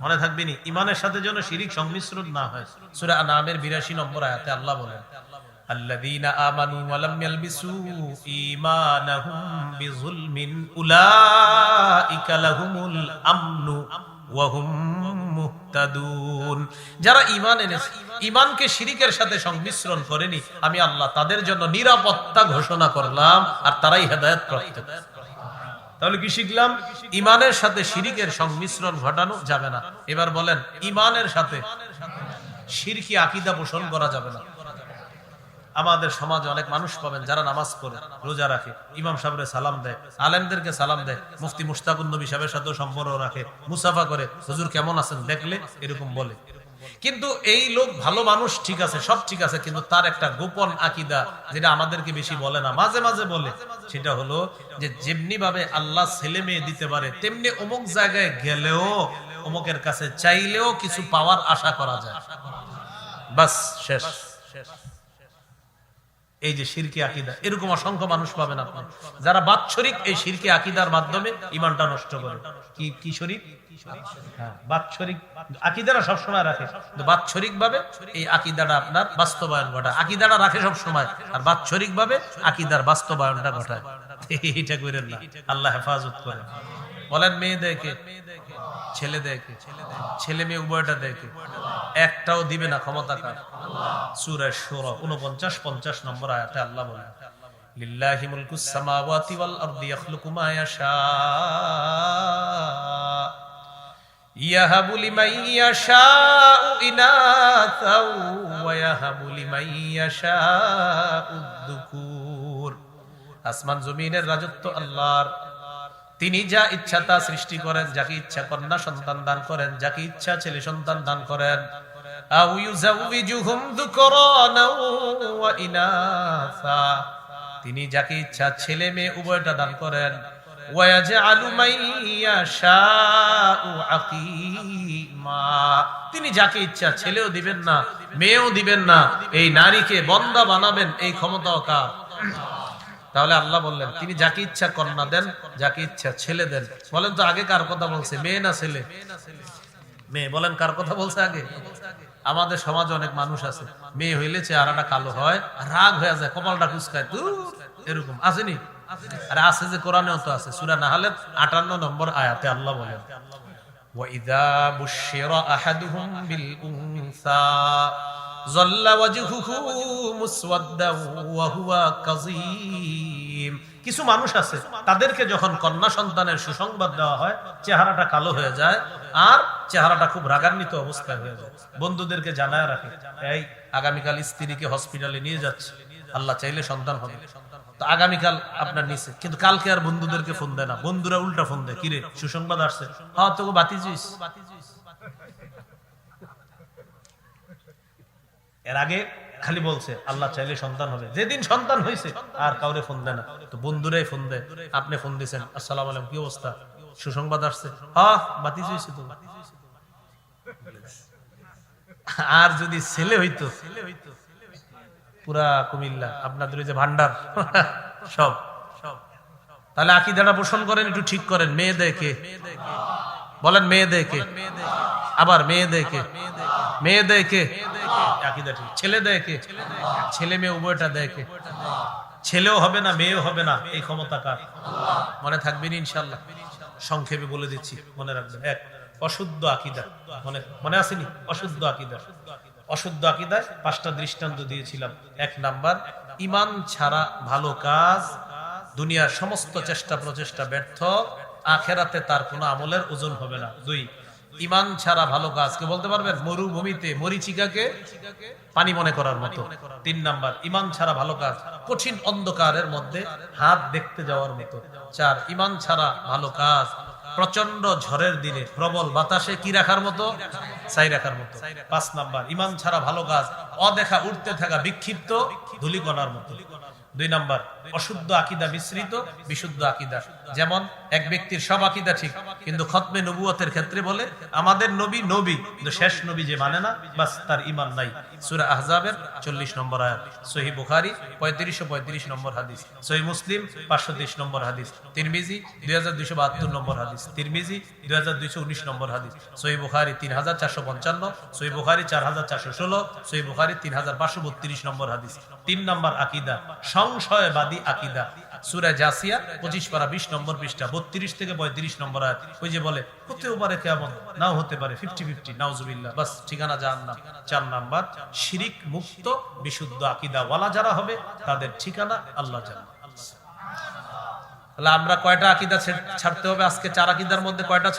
মনে থাকবে নি, ইমানের সাথে যেন শিরিক সংমিশ্রণ না হয়। সূরা আনআমের ৮২ নম্বর আয়াতে আল্লাহ বলেন, আল্লাযীনা আমানু ওয়া লাম ইয়ালবিসু ঈমানাহুম বিযুলমিন উলাইকা লাহুমুল আমনু ওয়া হুম মুহতাদুন। যারা ঈমান এনেছে, ঈমানকে শিরিকের সাথে সংমিশ্রণ করেনি, আমি আল্লাহ তাদের জন্য নিরাপত্তা ঘোষণা করলাম, আর তারাই হেদায়েত প্রাপ্ত। তাহলে কি শিখলাম? ঈমানের সাথে শিরিকের সংমিশ্রণ ঘটানো যাবে না। এবার বলেন, ঈমানের সাথে শিরকি আকীদা পোষণ করা যাবে না। আমাদের সমাজে অনেক মানুষ পাবেন যারা নামাজ পড়ে, রোজা রাখে, ইমাম সাহেবরে সালাম দেয়, আলেমদেরকে সালাম দেয়, মুফতি মুশতাকুন নবী সাহেবের সাথেও সম্পর্ক রাখে, মুসাফা করে, হুজুর কেমন আছেন দেখলে এরকম বলে। কিন্তু এই লোক ভালো মানুষ, ঠিক আছে, সব ঠিক আছে, কিন্তু তার একটা গোপন আকীদা যেটা আমাদেরকে বেশি বলে না, মাঝে মাঝে বলে, সেটা হলো যে যেমনি ভাবে আল্লাহ ছেলে মেয়ে দিতে পারে, তেমনি অমুক জায়গায় গেলেও অমুকের কাছে চাইলেও কিছু পাওয়ার আশা করা যায়। বাস, শেষ। এই যে শিরকি আকীদা, এরকম অসংখ্য মানুষ পাবেন আপনি যারা বাৎসরিক এই শিরকি আকীদার মাধ্যমে ঈমানটা নষ্ট করে। কি শরীক? হ্যাঁ, বাৎসরিক আকীদাটা সবসময় রাখে, কিন্তু বাৎসরিক ভাবে এই আকীদাটা আপনার বাস্তবায়ন ঘটায়। আকীদাটা রাখে সবসময়, আর বাৎসরিক ভাবে আকীদার বাস্তবায়নটা ঘটায়। এটা করেন না, আল্লাহ হেফাজত করেন। বলেন, মেয়ে দেখে, ছেলে দেখে, ছেলে মেয়ে উভয়টা দেখে, একটাও দিবে না ক্ষমতা কার? সূরা শুরা 49-50 নম্বর আয়াতে আল্লাহ বলেন, লিল্লাহি মুলকুস সামাওয়াতি ওয়াল আরদি ইয়াখলুকু মা ইয়াশা ইয়াহাবু লিমান ইয়াশাউ ইনাসাও ওয়া ইয়াহাবু লিমান ইয়াশাউ যুকুর। আসমান জমিনের রাজত্ব আল্লাহর, তিনি যা ইচ্ছা তা সৃষ্টি করেন, যাকে ইচ্ছা কন্যা সন্তান দান করেন, যাকে ইচ্ছা ছেলে সন্তান দান করেন। আও ইউযাউযুহুম যুকরানা ওয়া ইনাসা, তিনি যাকে ইচ্ছা ছেলে মেয়ে উভয়টা দান করেন। ওয়া ইয়াজআলু মান ইয়াশাউ আকীমা, তিনি যাকে ইচ্ছা ছেলেও দিবেন না, মেয়েও দিবেন না, এই নারীকে বন্দা বানাবেন, এই ক্ষমতাও কার? তাহলে আল্লাহ বললেন, তিনি যাকে ইচ্ছা কন্যা দেন, যাকে ইচ্ছা ছেলে দেন। বলেন তো আগে কার কথা বলছে, মেয়ে না ছেলে? মেয়ে। বলেন কার কথা বলছে আগে? আমাদের সমাজে অনেক মানুষ আছে, মেয়ে হইলে চেহারাটা কালো হয়, রাগ হয়ে যায়, কপালটা কুচকায়, এরকম আসেনি? আরে আছে, যে কোরআনেও তো আছে। সূরা নাহলের 58 নম্বর আয়াতে আল্লাহ বলেন, ওয়া ইযা বুশশিরা আহাদুহুম বিল উনসা যাল্লা ওয়াজহুহু মুসওয়াদ্দান ওয়া হুয়া কাযীম। কিছু মানুষ আছে, তাদেরকে যখন কন্যা সন্তানের সুসংবাদ দেওয়া হয়, চেহারাটা কালো হয়ে যায়, আর চেহারাটা খুব রাগান্বিত অবস্থায় হয়ে যায়। বন্ধুদেরকে জানায় রাখে, এই আগামীকাল স্ত্রীকে হসপিটালে নিয়ে যাচ্ছে, আল্লাহ চাইলে সন্তান হবে। তো আগামীকাল আপনার নিচে, কিন্তু কালকে আর বন্ধুদেরকে ফোন দেয় না, বন্ধুরা উল্টা ফোন দেয়, কিরে সুসংবাদ আসছে? হ্যাঁ, তোকে বাতিজিস। এর আগে খালি বলছে আল্লাহ চাইলে সন্তান হবে, যেদিন সন্তান হয়েছে আর কাউরে ফোন দেয় না। তো বন্ধুরাই ফোন দেয়, আপনি ফোন দিয়েছেন, আসসালামু আলাইকুম, কি অবস্থা, সুসংবাদ আসছে? হ্যাঁ, বাতিজ হয়েছে তো। আর যদি ছেলে হইতো, পুরা কুমিল্লা আপনাদের ওই যে ভান্ডার সব। তাহলে আকীদাটা পোষণ করেন, একটু ঠিক করেন। মেয়ে দেখে, বলেন মেয়ে দেখে, আবার মেয়ে দেখে, মেয়ে দেখে আকীদা ঠিক, ছেলে দেখে, ছেলে মেয়ে উভয়টা দেখে, ছেলেও হবে না মেয়েও হবে না, এই ক্ষমতা কার? মনে থাকবেন ইনশাআল্লাহ। সংক্ষেপে বলে দিচ্ছি, মনে রাখবেন। এক, অশুদ্ধ আকীদা, মনে আসেনি? অশুদ্ধ আকীদা। অশুদ্ধ আকীদায় 5টা দৃষ্টান্ত দিয়েছিলাম। 1 নাম্বার, ঈমান ছাড়া ভালো কাজ দুনিয়ার সমস্ত চেষ্টা প্রচেষ্টা ব্যর্থ, আখেরাতে তার কোনো আমলের ওজন হবে না। 2, ঈমান ছাড়া ভালো কাজ কে বলতে পারবেন? মরুভূমিতে মরিচিকাকে পানি মনে করার মতো। 3 নাম্বার, ঈমান ছাড়া ভালো কাজ কঠিন অন্ধকারের মধ্যে হাত দেখতে যাওয়ার মতো। 4, ঈমান ছাড়া ভালো কাজ প্রচন্ড ঝড়ের দিনে প্রবল বাতাসে কি রাখার মতো? ছাই রাখার মতো। 5 নাম্বার, ঈমান ছাড়া ভালো কাজ অদেখা উঠতে থাকা বিক্ষিপ্ত ধূলিকণার মতো। 2 নাম্বার, অশুদ্ধ আকীদা মিশ্রিত বিশুদ্ধ আকীদা। যেমন এক ব্যক্তির সব আকীদা ঠিক, কিন্তু খতমে নবুয়তের ক্ষেত্রে বলে আমাদের নবী নবী, কিন্তু শেষ নবী যে মানে না, বাস তার ঈমান নাই। সূরা আহজাবের 40 নম্বর আয়াত, সহিহ বুখারী 3535 নম্বর হাদিস, সহিহ মুসলিম 530 নম্বর হাদিস, তিরমিজি 2272 নম্বর হাদিস, তিরমিজি 2219 নম্বর হাদিস, সহিহ বুখারী 3455, সহিহ বুখারী 4416, সহিহ বুখারী 3532 নম্বর হাদিস। 3 নম্বর আকীদা সংশয়বাদী আকীদা, সূরা জাসিয়া 25 পারা 20 নম্বর পৃষ্ঠা 32 থেকে 35 নম্বর আয়াত। ওই যে বলে হতেও পারে কিয়ামত, নাও হতে পারে, 50-50, নাউজুবিল্লাহ, বাস ঠিকানা জাহান্নাম। 4 নাম্বার, শিরিক মুক্ত বিশুদ্ধ আকীদা ওয়ালা যারা হবে তাদের ঠিকানা আল্লাহ জান্নাত। তাহলে আমরা কয়টা আকীদা ছাড়তে হবে আজকে? 4 আকীদার মধ্যে কয়টা